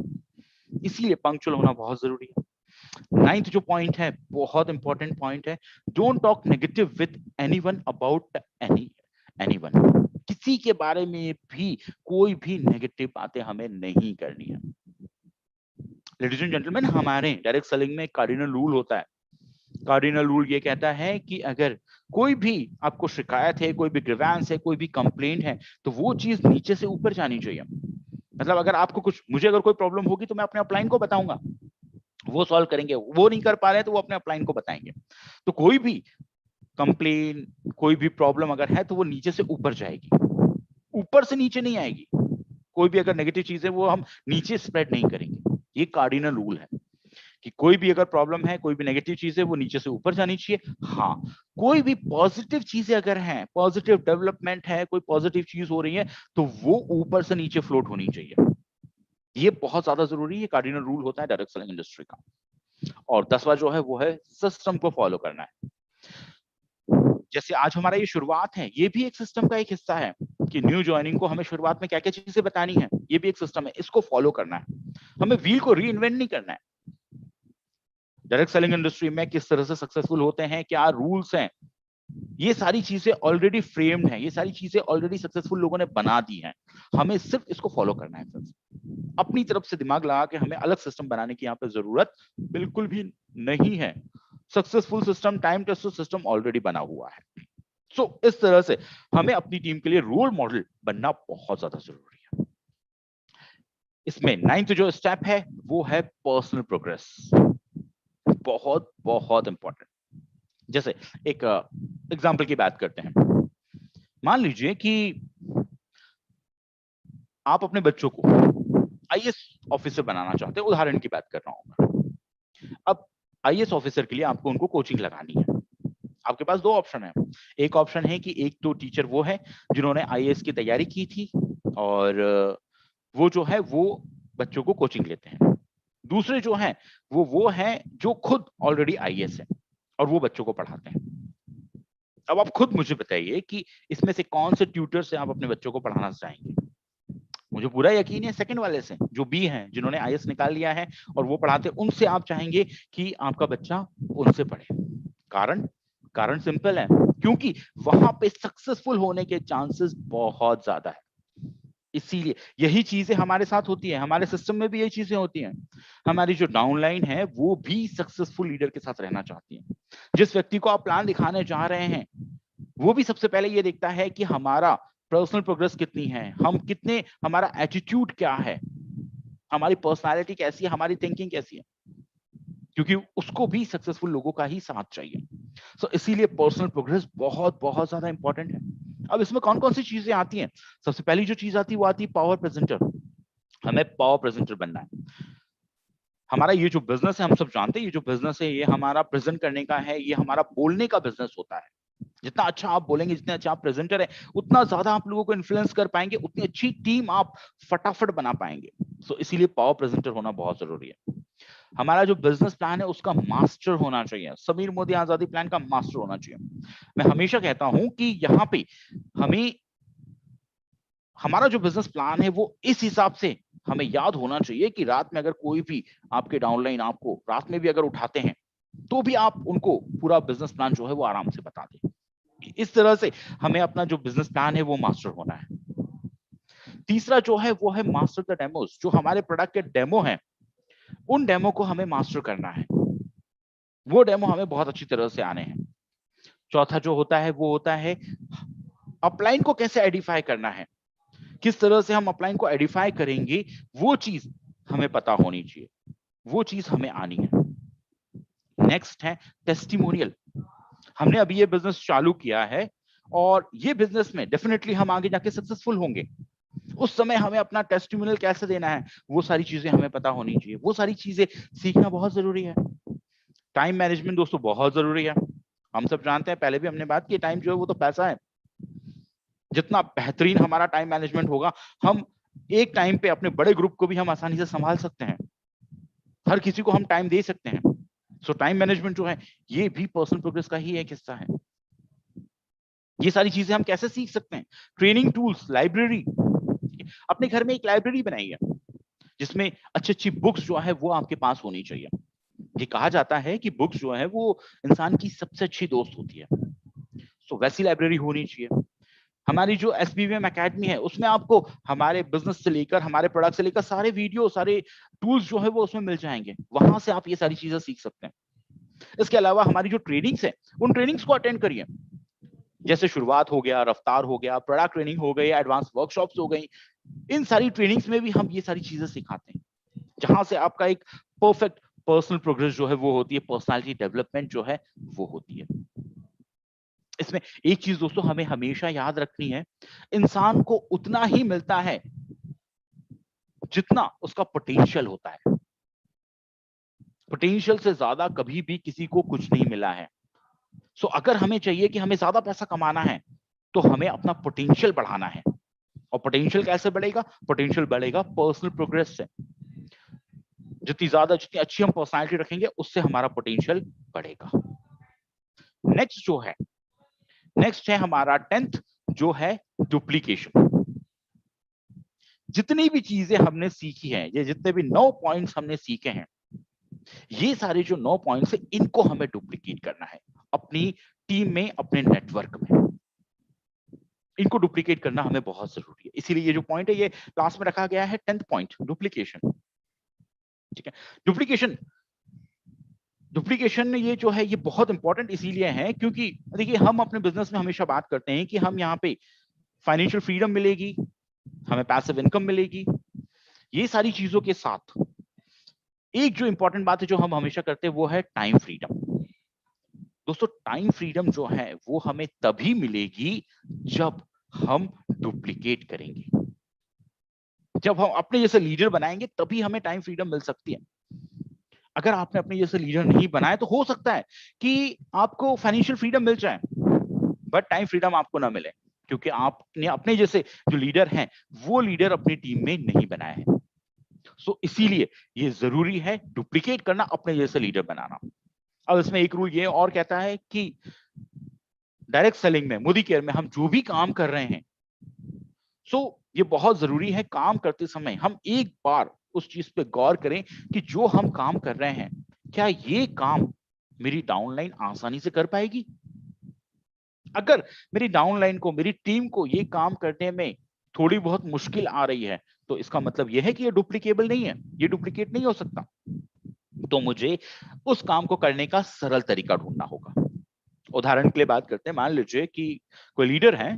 इसलिए पंक्चुअल होना बहुत जरूरी है। नाइन्थ जो पॉइंट है बहुत इंपॉर्टेंट पॉइंट है, don't talk negative with anyone about anyone. किसी के बारे में भी कोई भी नेगेटिव बातें हमें नहीं करनी है। लेडीज एंड जेंटलमैन, हमारे डायरेक्ट सेलिंग में कार्डिनल रूल होता है। कार्डिनल रूल ये कहता है कि अगर कोई भी आपको शिकायत है, कोई भी ग्रीवेंस है, कोई भी कंप्लेंट है, तो वो चीज नीचे से ऊपर जानी चाहिए। मतलब अगर आपको कुछ, मुझे अगर कोई प्रॉब्लम होगी तो मैं अपने अपलाइन को बताऊंगा, वो सॉल्व करेंगे। वो नहीं कर पा रहे तो वो अपने अपलाइन को बताएंगे। तो कोई भी कंप्लेन, कोई भी प्रॉब्लम अगर है तो वो नीचे से ऊपर जाएगी, ऊपर से नीचे नहीं आएगी। कोई भी अगर नेगेटिव चीज है वो हम नीचे स्प्रेड नहीं करेंगे। ये कार्डिनल रूल है कि कोई भी अगर प्रॉब्लम है, कोई भी नेगेटिव चीज है, वो नीचे से ऊपर जानी चाहिए। हाँ, कोई भी पॉजिटिव चीजें अगर हैं, पॉजिटिव डेवलपमेंट है, कोई पॉजिटिव चीज हो रही है, तो वो ऊपर से नीचे फ्लोट होनी चाहिए। ये बहुत ज्यादा जरूरी है, ये कार्डिनल रूल होता है डायरेक्ट सेलिंग इंडस्ट्री का। और 10वां जो है वो है सिस्टम को फॉलो करना है। जैसे आज हमारा ये शुरुआत है, ये भी एक सिस्टम का एक हिस्सा है कि न्यू ज्वाइनिंग को हमें शुरुआत में क्या क्या चीजें बतानी है, ये भी एक सिस्टम है, इसको फॉलो करना है। हमें व्हील को री इन्वेंट नहीं करना है। डायरेक्ट सेलिंग इंडस्ट्री में किस तरह से सक्सेसफुल होते हैं, क्या रूल्स हैं, ये सारी चीजें ऑलरेडी फ्रेम्ड हैं, ये सारी चीजें ऑलरेडी सक्सेसफुल लोगों ने बना दी हैं। हमें सिर्फ इसको फॉलो करना है। अपनी तरफ से दिमाग लगा के हमें अलग सिस्टम बनाने की यहाँ पे जरूरत बिल्कुल भी नहीं है। Successful system, time tested system already बना हुआ है। सो इस तरह से हमें अपनी टीम के लिए रोल मॉडल बनना बहुत ज्यादा जरूरी है। इसमें 9th जो स्टेप है वो है पर्सनल प्रोग्रेस। बहुत बहुत इंपॉर्टेंट। जैसे एक एग्जाम्पल की बात करते हैं। मान लीजिए कि आप अपने बच्चों को आईएएस ऑफिसर बनाना चाहते हैं, उदाहरण की बात कर रहा हूं। अब आईएएस ऑफिसर के लिए आपको उनको कोचिंग लगानी है। आपके पास दो ऑप्शन है। एक ऑप्शन है कि एक तो टीचर वो है जिन्होंने आईएएस की तैयारी की थी और वो जो है वो बच्चों को कोचिंग लेते हैं। दूसरे जो है वो है जो खुद ऑलरेडी आईएएस है और वो बच्चों को पढ़ाते हैं। अब आप खुद मुझे बताइए कि इसमें से कौन से ट्यूटर से आप अपने बच्चों को पढ़ाना चाहेंगे? मुझे पूरा यकीन है सेकंड वाले से, जो बी हैं, जिन्होंने आईएएस निकाल लिया है और वो पढ़ाते, उनसे आप चाहेंगे कि आपका बच्चा उनसे पढ़े। कारण सिंपल है, क्योंकि वहां पे सक्सेसफुल होने के चांसेस बहुत ज्यादा है। इसीलिए यही चीजें हमारे साथ होती है, हमारे सिस्टम में भी यही चीजें होती हैं। हमारी जो डाउनलाइन है वो भी सक्सेसफुल लीडर के साथ रहना चाहती है। जिस व्यक्ति को आप प्लान दिखाने जा रहे हैं वो भी सबसे पहले ये देखता है कि हमारा पर्सनल प्रोग्रेस कितनी है, हम कितने, हमारा एटीट्यूड क्या है, हमारी पर्सनालिटी कैसी है, हमारी थिंकिंग कैसी है, क्योंकि उसको भी सक्सेसफुल लोगों का ही साथ चाहिए। सो इसीलिए पर्सनल प्रोग्रेस बहुत बहुत ज्यादा इंपॉर्टेंट है। अब इसमें कौन कौन सी चीजें आती हैं? सबसे पहली जो चीज आती है वो आती है पावर प्रेजेंटर। हमें पावर प्रेजेंटर बनना है। हमारा ये जो बिजनेस है, हम सब जानते हैं ये जो बिजनेस है ये हमारा प्रेजेंट करने का है, ये हमारा बोलने का बिजनेस होता है। जितना अच्छा आप बोलेंगे, जितने अच्छा आप प्रेजेंटर है, उतना ज्यादा आप लोगों को इन्फ्लुएंस कर पाएंगे, उतनी अच्छी टीम आप फटाफट बना पाएंगे। सो इसीलिए पावर प्रेजेंटर होना बहुत जरूरी है। हमारा जो बिजनेस प्लान है उसका मास्टर होना चाहिए, समीर मोदी आजादी प्लान का मास्टर होना चाहिए। मैं हमेशा कहता हूं कि यहाँ पे हमें हमारा जो बिजनेस प्लान है वो इस हिसाब से हमें याद होना चाहिए कि रात में अगर कोई भी आपके डाउनलाइन आपको रात में भी अगर उठाते हैं तो भी आप उनको पूरा बिजनेस प्लान जो है वो आराम से बता दें। इस तरह से हमें अपना जो बिजनेस प्लान है वो मास्टर होना है। तीसरा जो है वो है मास्टर द डेमोस। जो हमारे प्रोडक्ट के डेमो हैं उन डेमो को हमें मास्टर करना है, वो डेमो हमें बहुत अच्छी तरह से आने हैं। चौथा जो होता है वो होता है अपलाइन को कैसे आइडेंटिफाई करना है, किस तरह से हम अपलाइन को आइडेंटिफाई करेंगे, वो चीज हमें पता होनी चाहिए, वो चीज हमें आनी है। नेक्स्ट है टेस्टिमोनियल। हमने अभी ये बिजनेस चालू किया है और ये बिजनेस में डेफिनेटली हम आगे जाके सक्सेसफुल होंगे, उस समय हमें अपना टेस्टिमोनियल कैसे देना है वो सारी चीजें हमें पता होनी चाहिए, वो सारी चीजें सीखना बहुत जरूरी है। टाइम मैनेजमेंट दोस्तों बहुत जरूरी है। हम सब जानते हैं, पहले भी हमने बात की, टाइम जो है वो तो पैसा है। जितना बेहतरीन हमारा टाइम मैनेजमेंट होगा, हम एक टाइम पे अपने बड़े ग्रुप को भी हम आसानी से संभाल सकते हैं, हर किसी को हम टाइम दे सकते हैं। सो टाइम मैनेजमेंट जो है ये भी पर्सनल प्रोग्रेस का ही एक हिस्सा है। ये सारी चीजें हम कैसे सीख सकते हैं? Training tools, library. अपने घर में एक लाइब्रेरी बनाइए जिसमें अच्छी अच्छी बुक्स जो है वो आपके पास होनी चाहिए। ये कहा जाता है कि बुक्स जो है वो इंसान की सबसे अच्छी दोस्त होती है, सो वैसी लाइब्रेरी होनी चाहिए। हमारी जो SBVM एकेडमी है उसमें आपको हमारे बिजनेस से लेकर हमारे प्रोडक्ट से लेकर सारे वीडियो, सारे टूल्स जो है वो उसमें मिल जाएंगे, वहां से आप ये सारी चीजें सीख सकते हैं। इसके अलावा हमारी जो ट्रेनिंग्स है उन ट्रेनिंग्स को अटेंड करिए, जैसे शुरुआत हो गया, रफ्तार हो गया, प्रोडक्ट ट्रेनिंग हो गई, एडवांस वर्कशॉप्स हो गई। इन सारी ट्रेनिंग्स में भी हम ये सारी चीजें सिखाते हैं, जहां से आपका एक परफेक्ट पर्सनल प्रोग्रेस जो है वो होती है, पर्सनालिटी डेवलपमेंट जो है वो होती है। इसमें एक चीज दोस्तों हमें हमेशा याद रखनी है, इंसान को उतना ही मिलता है जितना उसका पोटेंशियल होता है। पोटेंशियल से ज्यादा कभी भी किसी को कुछ नहीं मिला है। सो अगर हमें चाहिए कि हमें ज्यादा पैसा कमाना है तो हमें अपना पोटेंशियल बढ़ाना है। और पोटेंशियल कैसे बढ़ेगा? पोटेंशियल बढ़ेगा पर्सनल प्रोग्रेस से। जितनी अच्छी हम पर्सनालिटी रखेंगे उससे हमारा पोटेंशियल बढ़ेगा। नेक्स्ट है हमारा 10th जो है डुप्लीकेशन। जितनी भी चीजें हमने सीखी हैं, ये जितने भी 9 पॉइंट्स हमने सीखे हैं, ये सारे जो 9 पॉइंट्स है इनको हमें डुप्लीकेट करना है अपनी टीम में, अपने नेटवर्क में। इनको डुप्लीकेट करना हमें बहुत जरूरी है, इसीलिए ये जो पॉइंट है ये लास्ट में रखा गया है 10th पॉइंट, डुप्लीकेशन। ठीक है, डुप्लीकेशन ये जो है ये बहुत इंपॉर्टेंट इसीलिए है क्योंकि देखिए हम अपने बिजनेस में हमेशा बात करते हैं कि हम यहाँ पे फाइनेंशियल फ्रीडम मिलेगी, हमें पैसिव इनकम मिलेगी। ये सारी चीजों के साथ एक जो इंपॉर्टेंट बात है जो हम हमेशा करते हैं वो है टाइम फ्रीडम। दोस्तों टाइम फ्रीडम जो है वो हमें तभी मिलेगी जब हम डुप्लीकेट करेंगे, जब हम अपने जैसे लीडर बनाएंगे तभी हमें टाइम फ्रीडम मिल सकती है। अगर आपने अपने जैसे लीडर नहीं बनाया तो हो सकता है कि आपको फाइनेंशियल फ्रीडम मिल जाए बट टाइम फ्रीडम आपको ना मिले, क्योंकि आपने अपने जैसे जो लीडर हैं वो लीडर अपनी टीम में नहीं बनाए हैं। सो इसीलिए ये जरूरी है डुप्लीकेट करना, अपने जैसे लीडर बनाना। अब इसमें एक रूल ये और कहता है कि डायरेक्ट सेलिंग में, मोदी केयर में हम जो भी काम कर रहे हैं, सो ये बहुत जरूरी है काम करते समय हम एक बार उस चीज पे गौर करें कि जो हम काम कर रहे हैं क्या ये काम मेरी डाउनलाइन आसानी से कर पाएगी। अगर मेरी डाउनलाइन को, मेरी टीम को ये काम करने में थोड़ी बहुत मुश्किल आ रही है तो इसका मतलब यह है कि ये डुप्लीकेबल नहीं है, ये डुप्लीकेट नहीं हो सकता। तो मुझे उस काम को करने का सरल तरीका ढूंढना होगा। उदाहरण के लिए बात करते हैं, मान लीजिए कि कोई लीडर है,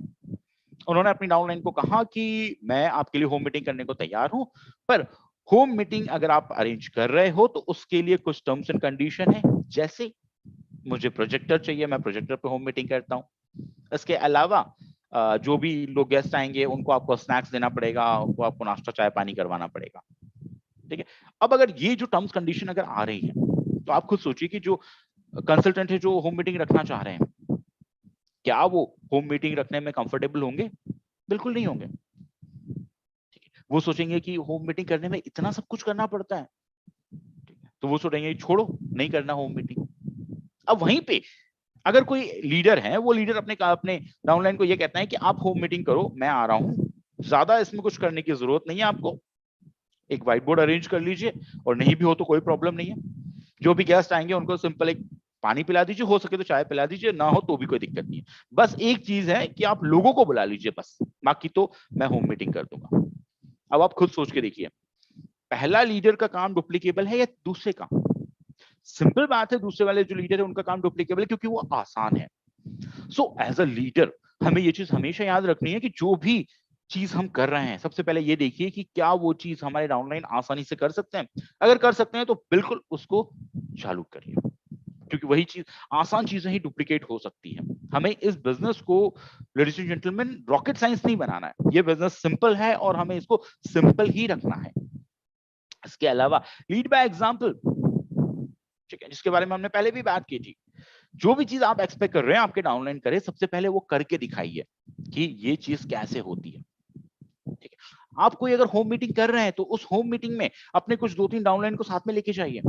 उन्होंने अपनी डाउनलाइन को कहा कि मैं आपके लिए होम मीटिंग करने को तैयार हूं, पर होम मीटिंग अगर आप अरेंज कर रहे हो तो उसके लिए कुछ टर्म्स एंड कंडीशन है, जैसे मुझे प्रोजेक्टर चाहिए, मैं प्रोजेक्टर पे होम मीटिंग करता हूं। इसके अलावा जो भी लोग गेस्ट आएंगे उनको आपको स्नैक्स देना पड़ेगा, उनको आपको नाश्ता चाय पानी करवाना पड़ेगा। ठीक है, अब अगर ये जो टर्म्स कंडीशन अगर आ रही है तो आप खुद सोचिए कि जो कंसल्टेंट है जो होम मीटिंग रखना चाह रहे हैं, क्या वो होम मीटिंग रखने में कंफर्टेबल होंगे? बिल्कुल नहीं होंगे। ठीक है, वो सोचेंगे कि होम मीटिंग करने में इतना सब कुछ करना पड़ता है। ठीक है, तो वो सोचेंगे छोड़ो, नहीं करना होम मीटिंग। अब वहीं पे अगर कोई लीडर है, वो लीडर अपने डाउनलाइन को ये कहता है कि आप होम मीटिंग करो, मैं आ रहा हूं, ज्यादा इसमें कुछ करने की जरूरत नहीं है आपको, एक व्हाइट बोर्ड अरेंज कर लीजिए, और नहीं भी हो तो कोई प्रॉब्लम नहीं है, जो भी गेस्ट आएंगे उनको सिंपल एक पानी पिला दीजिए, हो सके तो चाय पिला दीजिए, ना हो तो भी कोई दिक्कत नहीं है, बस एक चीज है कि आप लोगों को बुला लीजिए बस, बाकी तो मैं होम मीटिंग कर दूंगा। अब आप खुद सोच के देखिए, पहला लीडर का काम डुप्लीकेबल है या दूसरे का? सिंपल बात है, दूसरे वाले जो लीडर है उनका काम डुप्लीकेबल है, क्योंकि वो आसान है। सो एज अ लीडर हमें ये चीज हमेशा याद रखनी है कि जो भी चीज हम कर रहे हैं, सबसे पहले ये देखिए कि क्या वो चीज हमारे डाउनलाइन आसानी से कर सकते हैं। अगर कर सकते हैं तो बिल्कुल उसको चालू करिए, क्योंकि वही चीज, आसान चीजें ही डुप्लीकेट हो सकती है। हमें इस बिजनेस को, ladies and gentleman, rocket science नहीं बनाना है, ये बिजनेस सिंपल है और हमें इसको सिंपल ही रखना है। इसके अलावा लीड बाय एग्जांपल, ठीक है, जिसके बारे में हमने पहले भी बात की थी। जो भी चीज आप एक्सपेक्ट कर रहे हैं आपके डाउनलाइन करे, सबसे पहले वो करके दिखाइए कि ये चीज कैसे होती है। ठीक है, आप कोई अगर होम मीटिंग कर रहे हैं तो उस होम मीटिंग में अपने कुछ 2-3 डाउनलाइन को साथ में लेके जाइए,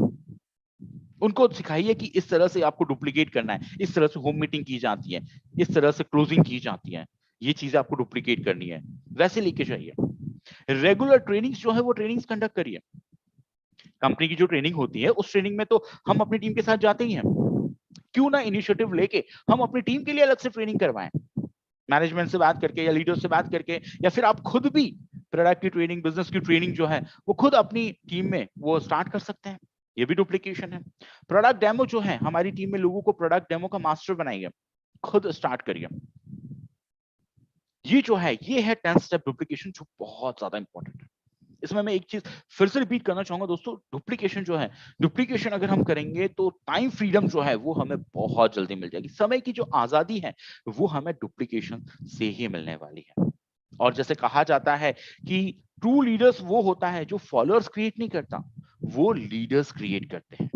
उनको सिखाइए कि इस तरह से आपको डुप्लीकेट करना है, इस तरह से होम मीटिंग की जाती है, इस तरह से क्लोजिंग की जाती है, ये चीजें आपको डुप्लीकेट करनी है, वैसे लेके जाइए। रेगुलर ट्रेनिंग्स जो है वो ट्रेनिंग्स कंडक्ट करिए। कंपनी की जो ट्रेनिंग होती है उस ट्रेनिंग में तो हम अपनी टीम के साथ जाते ही हैं, क्यों ना इनिशिएटिव लेके हम अपनी टीम के लिए अलग से ट्रेनिंग करवाएं, मैनेजमेंट से बात करके या लीडर से बात करके, या फिर आप खुद भी प्रोडक्ट की ट्रेनिंग, बिजनेस की ट्रेनिंग जो है वो खुद अपनी टीम में वो स्टार्ट कर सकते हैं। ये भी डुप्लीकेशन है। प्रोडक्ट डेमो जो है, हमारी टीम में लोगों को प्रोडक्ट डेमो का मास्टर बनाइए, खुद स्टार्ट करिए। ये जो है, ये है 10 स्टेप डुप्लीकेशन, जो बहुत ज्यादा इंपॉर्टेंट है। इसमें मैं एक चीज फिर से रिपीट करना चाहूंगा दोस्तों, डुप्लीकेशन जो है, डुप्लीकेशन अगर हम करेंगे तो टाइम फ्रीडम जो है वो हमें बहुत जल्दी मिल जाएगी। समय की जो आजादी है वो हमें डुप्लीकेशन से ही मिलने वाली है। और जैसे कहा जाता है कि ट्रू लीडर्स वो होता है जो फॉलोअर्स क्रिएट नहीं करता, वो लीडर्स क्रिएट करते हैं।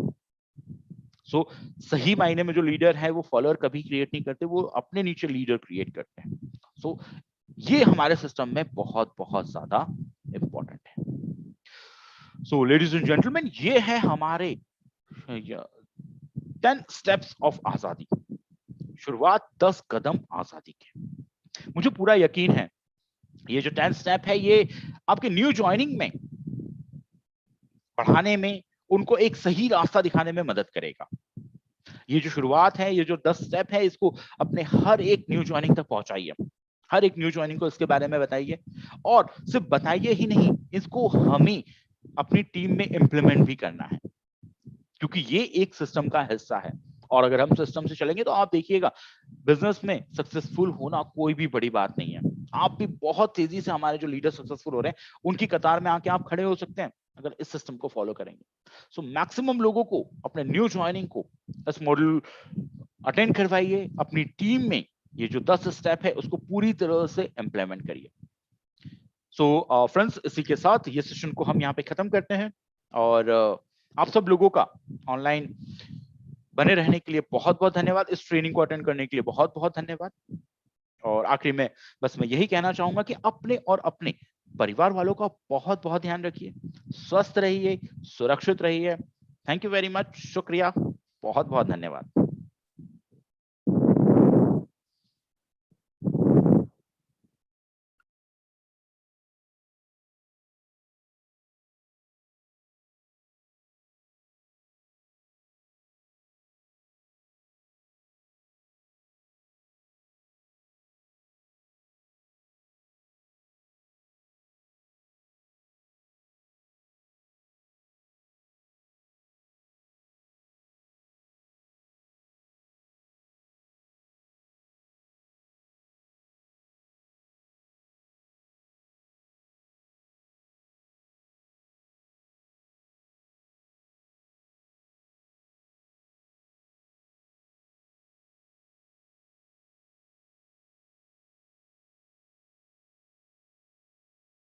सो सही मायने में जो लीडर है वो फॉलोअर कभी क्रिएट नहीं करते, वो अपने नीचे लीडर क्रिएट करते हैं। सो ये हमारे सिस्टम में बहुत बहुत ज्यादा इंपॉर्टेंट है। सो लेडीज एंड जेंटलमैन, ये है हमारे 10 स्टेप्स ऑफ आजादी, शुरुआत 10 कदम आजादी के। मुझे पूरा यकीन है ये जो 10 स्टेप है ये आपके न्यू ज्वाइनिंग में बढ़ाने में, उनको एक सही रास्ता दिखाने में मदद करेगा। ये जो शुरुआत है, ये जो 10 स्टेप है, इसको अपने हर एक न्यू ज्वाइनिंग तक पहुंचाइए, हर एक न्यू ज्वाइनिंग को इसके बारे में बताइए, और सिर्फ बताइए ही नहीं, इसको हमें अपनी टीम में इंप्लीमेंट भी करना है, क्योंकि ये एक सिस्टम का हिस्सा है। और अगर हम सिस्टम से चलेंगे तो आप देखिएगा, बिजनेस में सक्सेसफुल होना कोई भी बड़ी बात नहीं है। आप भी बहुत तेजी से, हमारे जो लीडर सक्सेसफुल हो रहे हैं उनकी कतार में आके आप खड़े हो सकते हैं अगर इस सिस्टम को फॉलो करेंगे। सो मैक्सिमम लोगों को अपने न्यू ज्वाइनिंग को इस मॉड्यूल अटेंड करवाइए, अपनी टीम में ये जो 10 स्टेप है उसको पूरी तरह से इंप्लीमेंट करिए। सो फ्रेंड्स, इसी के साथ ये सेशन को हम यहाँ पे खत्म करते हैं, और आप सब लोगों का ऑनलाइन बने रहने के लिए बहुत बहुत धन्यवाद, इस ट्रेनिंग को अटेंड करने के लिए बहुत बहुत धन्यवाद। और आखिरी में बस मैं यही कहना चाहूंगा कि अपने और अपने परिवार वालों का बहुत बहुत ध्यान रखिए, स्वस्थ रहिए, सुरक्षित रहिए। थैंक यू वेरी मच, शुक्रिया, बहुत बहुत धन्यवाद।